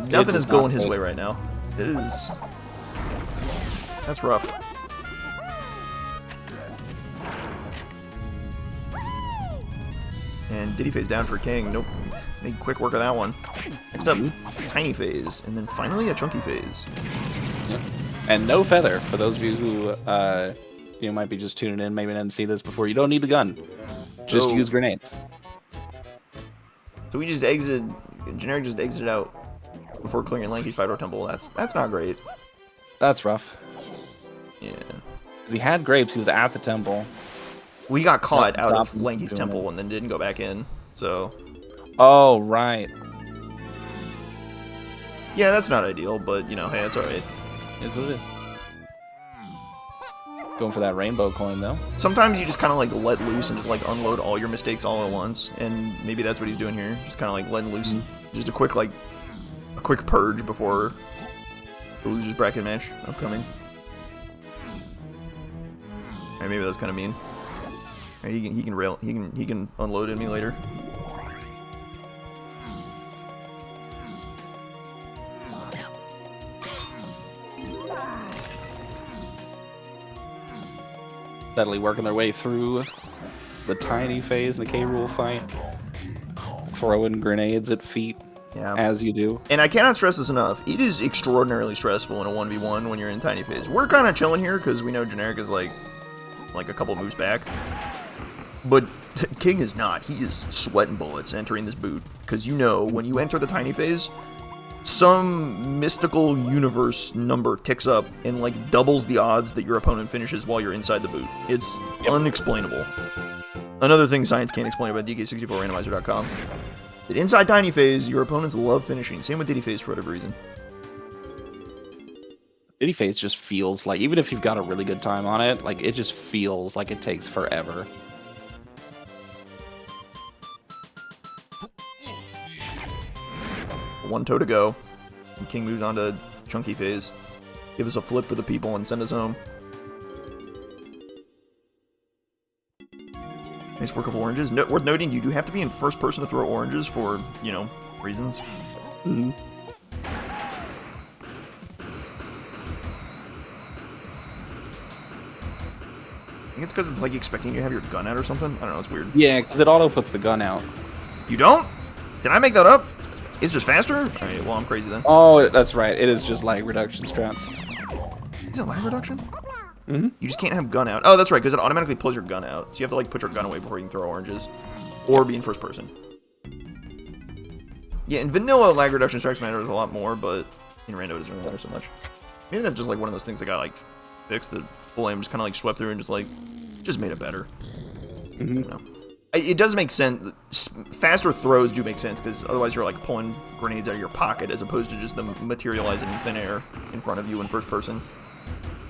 nothing is going his way right now. It is. That's rough. And Diddy phase down for King. Nope. Made quick work of that one. Next up, Tiny phase, and then finally a Chunky phase. Yep. And no feather for those of you who might be just tuning in, maybe didn't see this before. You don't need the gun. Just use grenades. So we just exited. Generic just exited out before clearing Lanky's 5-door temple. That's not great. That's rough. Yeah. He had grapes. He was at the temple. We got caught out of Lanky's temple and then didn't go back in. So. Oh right. Yeah, that's not ideal, but, you know, hey, that's alright. It's what it is. Going for that rainbow coin, though. Sometimes you just kind of, like, let loose and just, like, unload all your mistakes all at once, and maybe that's what he's doing here. Just kind of, like, letting loose. Just a quick purge before the loser's bracket match upcoming. Alright, maybe that's kind of mean. Alright, he can unload at me later. Steadily working their way through the tiny phase in the K. Rool fight. Throwing grenades at feet, as you do. And I cannot stress this enough. It is extraordinarily stressful in a 1v1 when you're in tiny phase. We're kind of chilling here because we know Generic is like a couple moves back. But King is not. He is sweating bullets entering this boot. Because you know, when you enter the tiny phase, some mystical universe number ticks up and like doubles the odds that your opponent finishes while you're inside the boot. It's unexplainable. Another thing science can't explain about DK64 Randomizer.com. That inside tiny phase, your opponents love finishing. Same with Diddy phase for whatever reason. Diddy phase just feels like, even if you've got a really good time on it, like it just feels like it takes forever. One toe to go. And King moves on to chunky phase. Give us a flip for the people and send us home. Nice work of oranges. Worth noting, you do have to be in first person to throw oranges for, you know, reasons. Mm-hmm. I think it's because it's like expecting you to have your gun out or something. I don't know, it's weird. Yeah, because it auto puts the gun out. You don't? Did I make that up? It's just faster? Alright, well, I'm crazy then. Oh, that's right. It is just lag reduction strats. Is it lag reduction? Mm-hmm. You just can't have gun out. Oh, that's right, because it automatically pulls your gun out. So you have to, like, put your gun away before you can throw oranges. Or be in first person. Yeah, in vanilla, lag reduction strikes matters a lot more, but in rando it doesn't really matter so much. Maybe that's just, like, one of those things that got, like, fixed that Full Aim just kind of, like, swept through and just, like, just made it better. Mm-hmm. You know. It does make sense. Faster throws do make sense, because otherwise you're, like, pulling grenades out of your pocket as opposed to just them materializing in thin air in front of you in first person.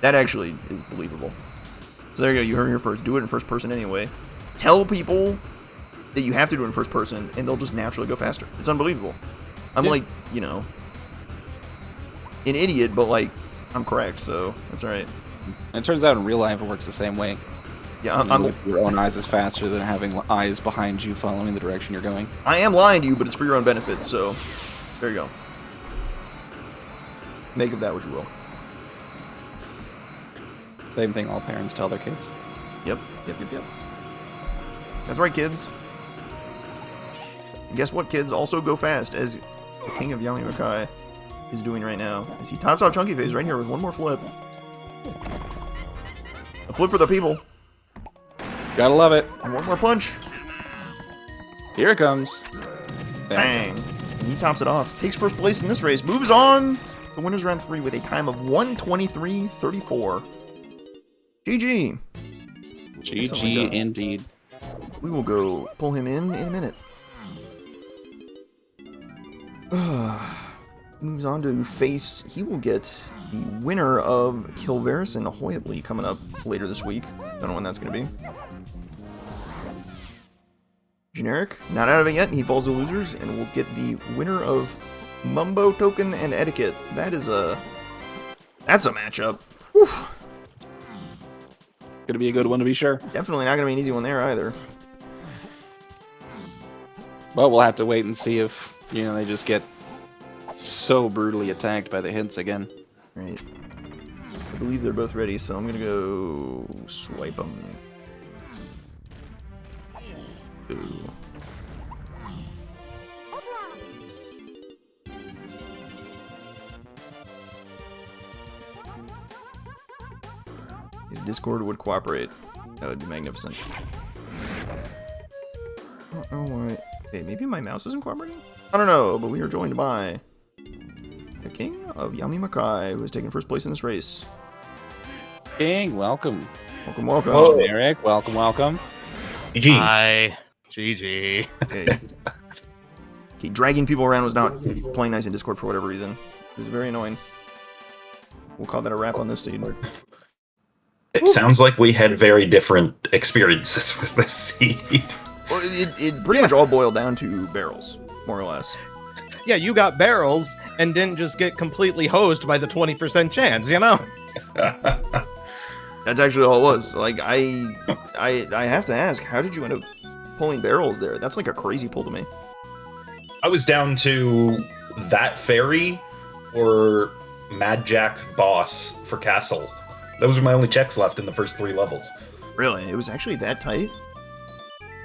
That actually is believable. So there you go, you heard it here first. Do it in first person anyway. Tell people that you have to do it in first person, and they'll just naturally go faster. It's unbelievable. I'm like, you know, an idiot, but like, I'm correct, so that's alright. And it turns out in real life it works the same way. Yeah, I'm your own eyes is faster than having eyes behind you following the direction you're going. I am lying to you, but it's for your own benefit, so there you go. Make of that what you will. Same thing all parents tell their kids. Yep. That's right, kids. And guess what, kids? Also go fast, as the King of YamiMakai is doing right now. As he tops off chunky phase right here with one more flip. A flip for the people. Gotta love it. And one more punch. Here it comes. Bang. And he tops it off. Takes first place in this race. Moves on to winners round 3 with a time of 1:23.34. GG. GG indeed. We will go pull him in a minute. Moves on to face. He will get the winner of Kilveris and Hoytley coming up later this week. Don't know when that's going to be. Generic, not out of it yet. He falls to losers and will get the winner of Mumbo Token and Etiquette. That's a matchup. Whew. Gonna be a good one to be sure. Definitely not gonna be an easy one there either. Well, we'll have to wait and see if, you know, they just get so brutally attacked by the hints again. Right. I believe they're both ready, so I'm gonna go swipe them. Ooh. If Discord would cooperate, that would be magnificent. I don't know why. Okay, maybe my mouse isn't cooperating? I don't know, but we are joined by the King of YamiMakai, who has taken first place in this race. King, welcome. Welcome. Oh. Eric, welcome. GG. Hi. GG. Okay. Okay, dragging people around was not playing nice in Discord for whatever reason. It was very annoying. We'll call that a wrap on this seed. It sounds like we had very different experiences with this seed. Well, it pretty much all boiled down to barrels, more or less. Yeah, you got barrels and didn't just get completely hosed by the 20% chance, you know? That's actually all it was. Like, I have to ask, how did you end up pulling barrels there? That's like a crazy pull to me. I was down to that fairy or Mad Jack boss for castle. Those were my only checks left in the first 3 levels. Really? It was actually that tight?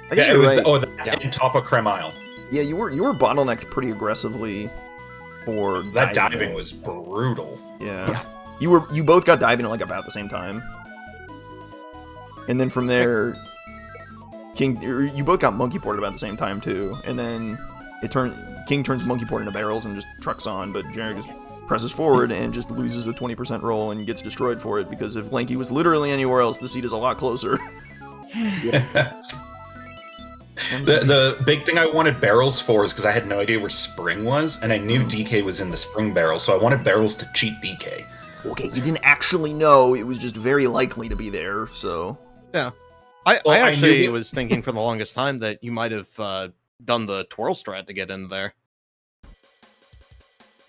I guess Yeah, it you're was. right. Oh, that and top of Creme Isle. Yeah, you were bottlenecked pretty aggressively for That diving was brutal. Yeah. You both got diving at like about the same time. And then from there, you both got monkey ported about the same time too. And then King turns monkey port into barrels and just trucks on, but Generic just presses forward and just loses a 20% roll and gets destroyed for it, because if Lanky was literally anywhere else, the seed is a lot closer. Yeah. The big thing I wanted barrels for is because I had no idea where spring was, and I knew DK was in the spring barrel, so I wanted barrels to cheat DK. Okay, you didn't actually know, it was just very likely to be there, so... Yeah. I actually was thinking for the longest time that you might have done the twirl strat to get in there.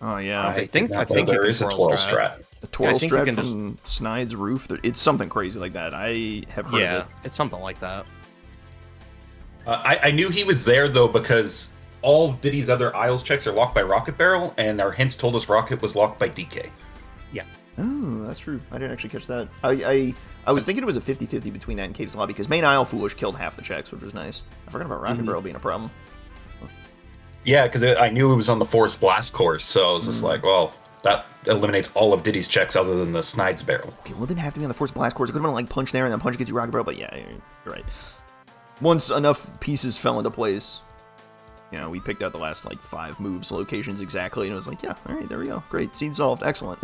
Oh, yeah. I think there is a twirl strat. A twirl strat from Snide's roof? It's something crazy like that. I have heard of it. It's something like that. I knew he was there, though, because all of Diddy's other Isles checks are locked by Rocket Barrel, and our hints told us Rocket was locked by DK. Yeah. Oh, that's true. I didn't actually catch that. I was thinking it was a 50-50 between that and Cave's Lobby, because Main Isle Foolish killed half the checks, which was nice. I forgot about Rocket Barrel being a problem. Yeah, because I knew it was on the Forest Blast course, so I was just like, well, that eliminates all of Diddy's checks other than the Snide's Barrel. Okay, well, it didn't have to be on the Forest Blast course. It could have been like Punch there, and then Punch gets you Rocket Barrel, but yeah, you're right. Once enough pieces fell into place, you know, we picked out the last, like, 5 moves locations exactly, and it was like, yeah, alright, there we go. Great, seed solved, excellent.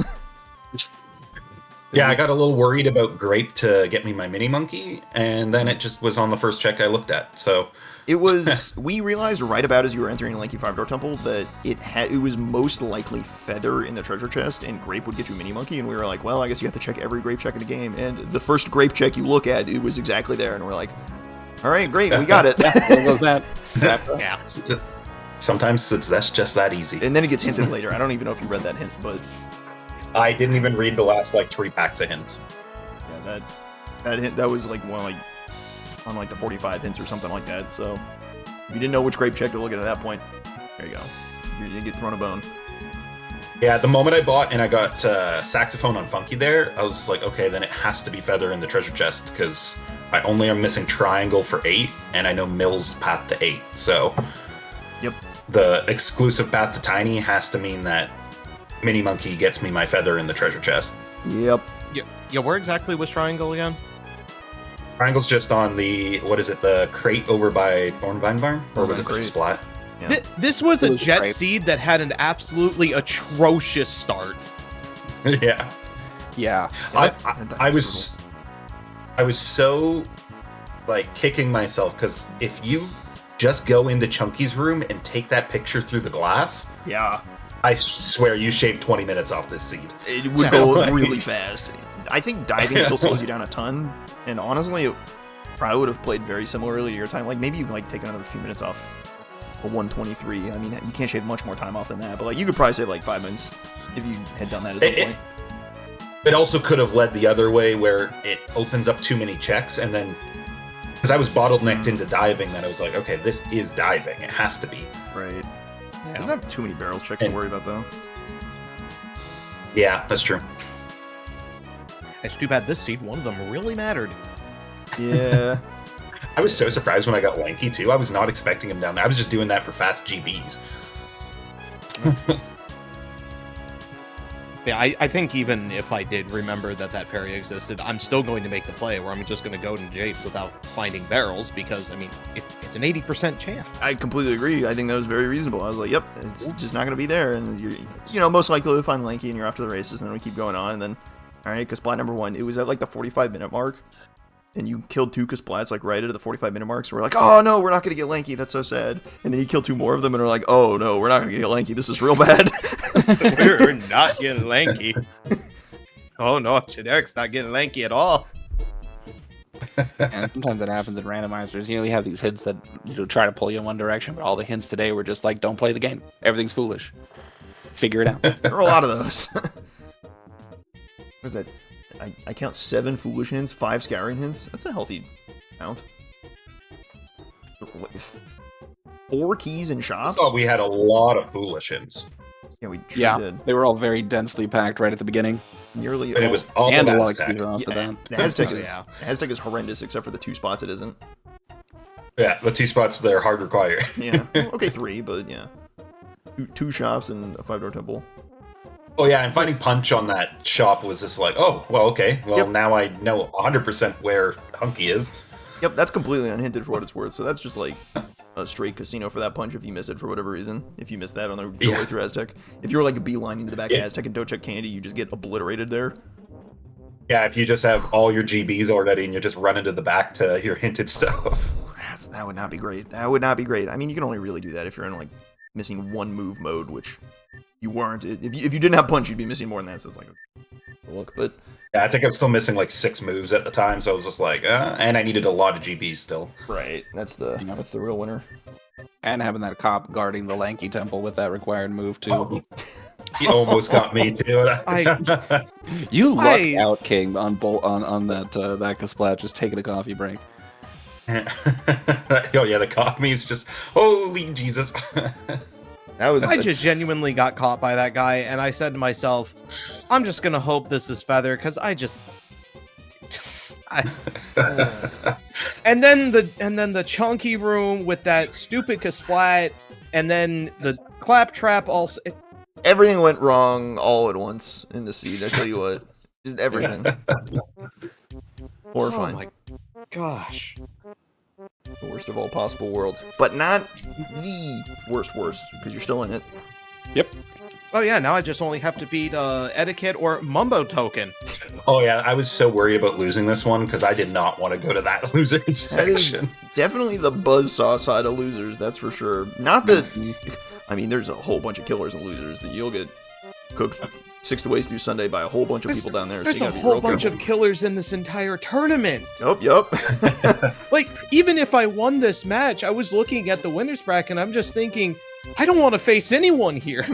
Yeah, I got a little worried about Grape to get me my mini monkey, and then it just was on the first check I looked at, so... It was... we realized right about as you were entering Lanky 5-Door Temple that it was most likely Feather in the treasure chest, and Grape would get you mini monkey, and we were like, well, I guess you have to check every Grape check in the game, and the first Grape check you look at, it was exactly there, and we're like, alright, great, we got it. There goes that. Yeah. Sometimes that's just that easy. And then it gets hinted later. I don't even know if you read that hint, but... I didn't even read the last, 3 packs of hints. Yeah, that hint, that was, one, on, the 45 hints or something like that, so... If you didn't know which grape check to look at that point, there you go. You're gonna get thrown a bone. Yeah, the moment I bought and I got Saxophone on Funky there, I was just like, okay, then it has to be Feather in the treasure chest, because I only am missing Triangle for 8, and I know Mill's path to 8, so... Yep. The exclusive path to Tiny has to mean that Mini Monkey gets me my Feather in the treasure chest. Yep. Yeah, where exactly was Triangle again? Triangle's just on the, the crate over by Thornvine Barn? Or was it the Splat? Yeah. This was a jet great. seed that had an absolutely atrocious start. Yeah. Yeah. I was so, kicking myself, because if you just go into Chunky's room and take that picture through the glass... Yeah. I swear you shaved 20 minutes off this seed. It would go really fast. I think diving still slows you down a ton, and honestly, it probably would have played very similarly to your time. Maybe you could, take another few minutes off a 123. I mean, you can't shave much more time off than that, but, you could probably save, 5 minutes if you had done that at some point. It also could have led the other way, where it opens up too many checks, and then... Because I was bottlenecked into diving, then I was like, okay, this is diving. It has to be. Right. Yeah. There's not too many barrels checks to worry about, though. Yeah, that's true. It's too bad this seed, one of them really mattered. Yeah. I was so surprised when I got Lanky, too. I was not expecting him down there. I was just doing that for fast GBs. Yeah, I think even if I did remember that fairy existed, I'm still going to make the play where I'm just going to go to Japes without finding barrels, because, I mean, it's an 80% chance. I completely agree. I think that was very reasonable. I was like, yep, it's just not going to be there, and you're, most likely to find Lanky, and you're off to the races, and then we keep going on, and then, alright, Kasplat number 1, it was at, the 45-minute mark, and you killed 2 Kasplats, right at the 45-minute mark, so we're like, oh, no, we're not going to get Lanky, that's so sad. And then you kill 2 more of them, and we're like, oh, no, we're not going to get Lanky, this is real bad. We're not getting lanky. Oh no, Generic's not getting lanky at all. And sometimes that happens in randomizers. You know, you have these hints that try to pull you in one direction, but all the hints today were just like, don't play the game. Everything's foolish. Figure it out. There are a lot of those. What is that? I count 7 foolish hints, 5 scouring hints. That's a healthy count. 4 keys in I shops? thought we had a lot of foolish hints. Yeah, we truly did. They were all very densely packed right at the beginning. Nearly And it was all And the a lot of Aztec. keys off the bat. The Aztec is horrendous, except for the 2 spots it isn't. Yeah, the 2 spots they're hard required. Yeah. Well, okay, 3, but yeah. 2 shops and a 5-door temple. Oh yeah, and finding Punch on that shop was just like, oh, well, okay. Well, now I know 100% where Hunky is. Yep, that's completely unhinted for what it's worth. So that's just like a straight casino for that punch if you miss it for whatever reason. If you miss that on the way through Aztec. If you're like a beeline into the back of Aztec and don't check candy, you just get obliterated there. Yeah, if you just have all your GBs already and you just run into the back to your hinted stuff. That would not be great. That would not be great. I mean, you can only really do that if you're in like missing 1 move mode, which you weren't. If you didn't have punch, you'd be missing more than that. So it's like a look, but Yeah, I think I was still missing like 6 moves at the time, so I was just like, and I needed a lot of GBs still. right. That's the real winner. And having that cop guarding the lanky temple with that required move too. Oh, he almost got me too. You lucked out, King, on that Kasplat just taking a coffee break. Oh yeah, the coffee is just holy Jesus. I just genuinely got caught by that guy, and I said to myself, I'm just gonna hope this is Feather, because and then the chunky room with that stupid Kasplat, and then the claptrap also. Everything went wrong all at once in the seed. I tell you what, just everything. Horrifying. Oh my gosh. The worst of all possible worlds, but not the worst, because you're still in it. Yep. Oh yeah, now I just only have to beat Etiquette or Mumbo Token. Oh yeah, I was so worried about losing this one because I did not want to go to that losers That is section. definitely the buzzsaw side of losers, that's for sure. Not that, I mean, there's a whole bunch of killers and losers that you'll get cooked 6 ways through Sunday by a whole bunch of people down there. There's so you a gotta be whole real bunch careful. of killers in this entire tournament. Yup. Like, even if I won this match, I was looking at the winner's bracket and I'm just thinking, I don't want to face anyone here.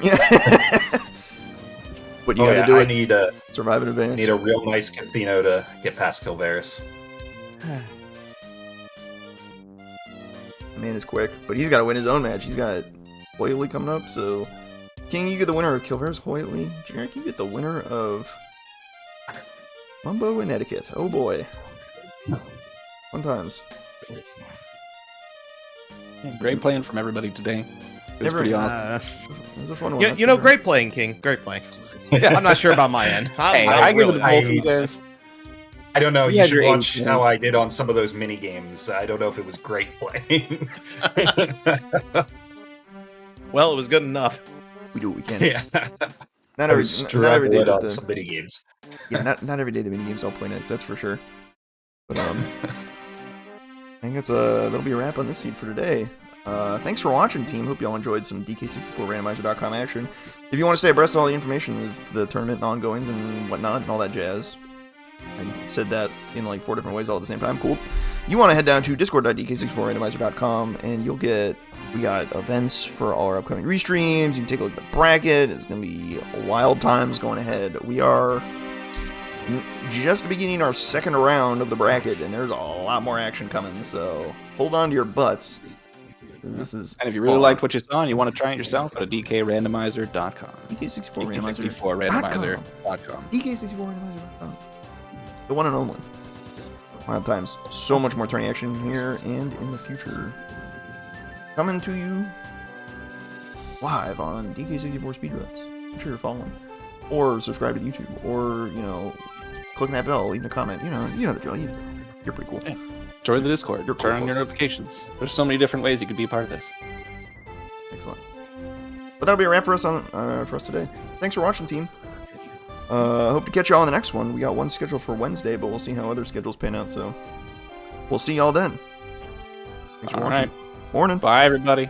But you gotta do it. Survive in I advance. need a real nice casino to get past Kilvaris. Man is quick, but he's got to win his own match. He's got Hoyley coming up, so King, you get the winner of Kilvaris, Hoyley. Generic, you get the winner of Mumbo and Etiquette. Oh boy. Fun times. Great playing from everybody today. It was pretty awesome. It was a fun one. You know, great playing, King. Great playing. I'm not sure about my end. I give it to both of you guys. I don't know. You You had should your watch age, how I did on some of those mini games. I don't know if it was great playing. Well, it was good enough. We do what we can. Yeah, Not I every, was not every day struggling that on some the, mini games. yeah, not every day the mini games all play nice. That's for sure. But I think that'll be a wrap on this seed for today. Thanks for watching, team. Hope y'all enjoyed some DK64 Randomizer.com action. If you want to stay abreast of all the information of the tournament and ongoings and whatnot and all that jazz, I said that in like 4 different ways all at the same time. Cool. You want to head down to discord.dk64randomizer.com and we got events for all our upcoming restreams. You can take a look at the bracket. It's going to be wild times going ahead. We are just beginning our 2nd round of the bracket, and there's a lot more action coming, so hold on to your butts. This is And if you really liked what you saw and you want to try it yourself, go to DKRandomizer.com. DK64randomizer.com. DK64randomizer.com. The one and only. Wild times. So much more tourney action here and in the future. Coming to you live on DK64 Speedruns. Make sure you're following. Or subscribe to YouTube. Or, click that bell, leave a comment. You know the drill. You're pretty cool. Yeah. Join the Discord. You're Turn on cool, your folks. notifications. There's so many different ways you could be a part of this. Excellent. But that'll be a wrap for us today. Thanks for watching, team. Hope to catch y'all on the next one. We got one scheduled for Wednesday, but we'll see how other schedules pan out, so we'll see y'all then. Thanks for watching. All right. Morning. Bye, everybody.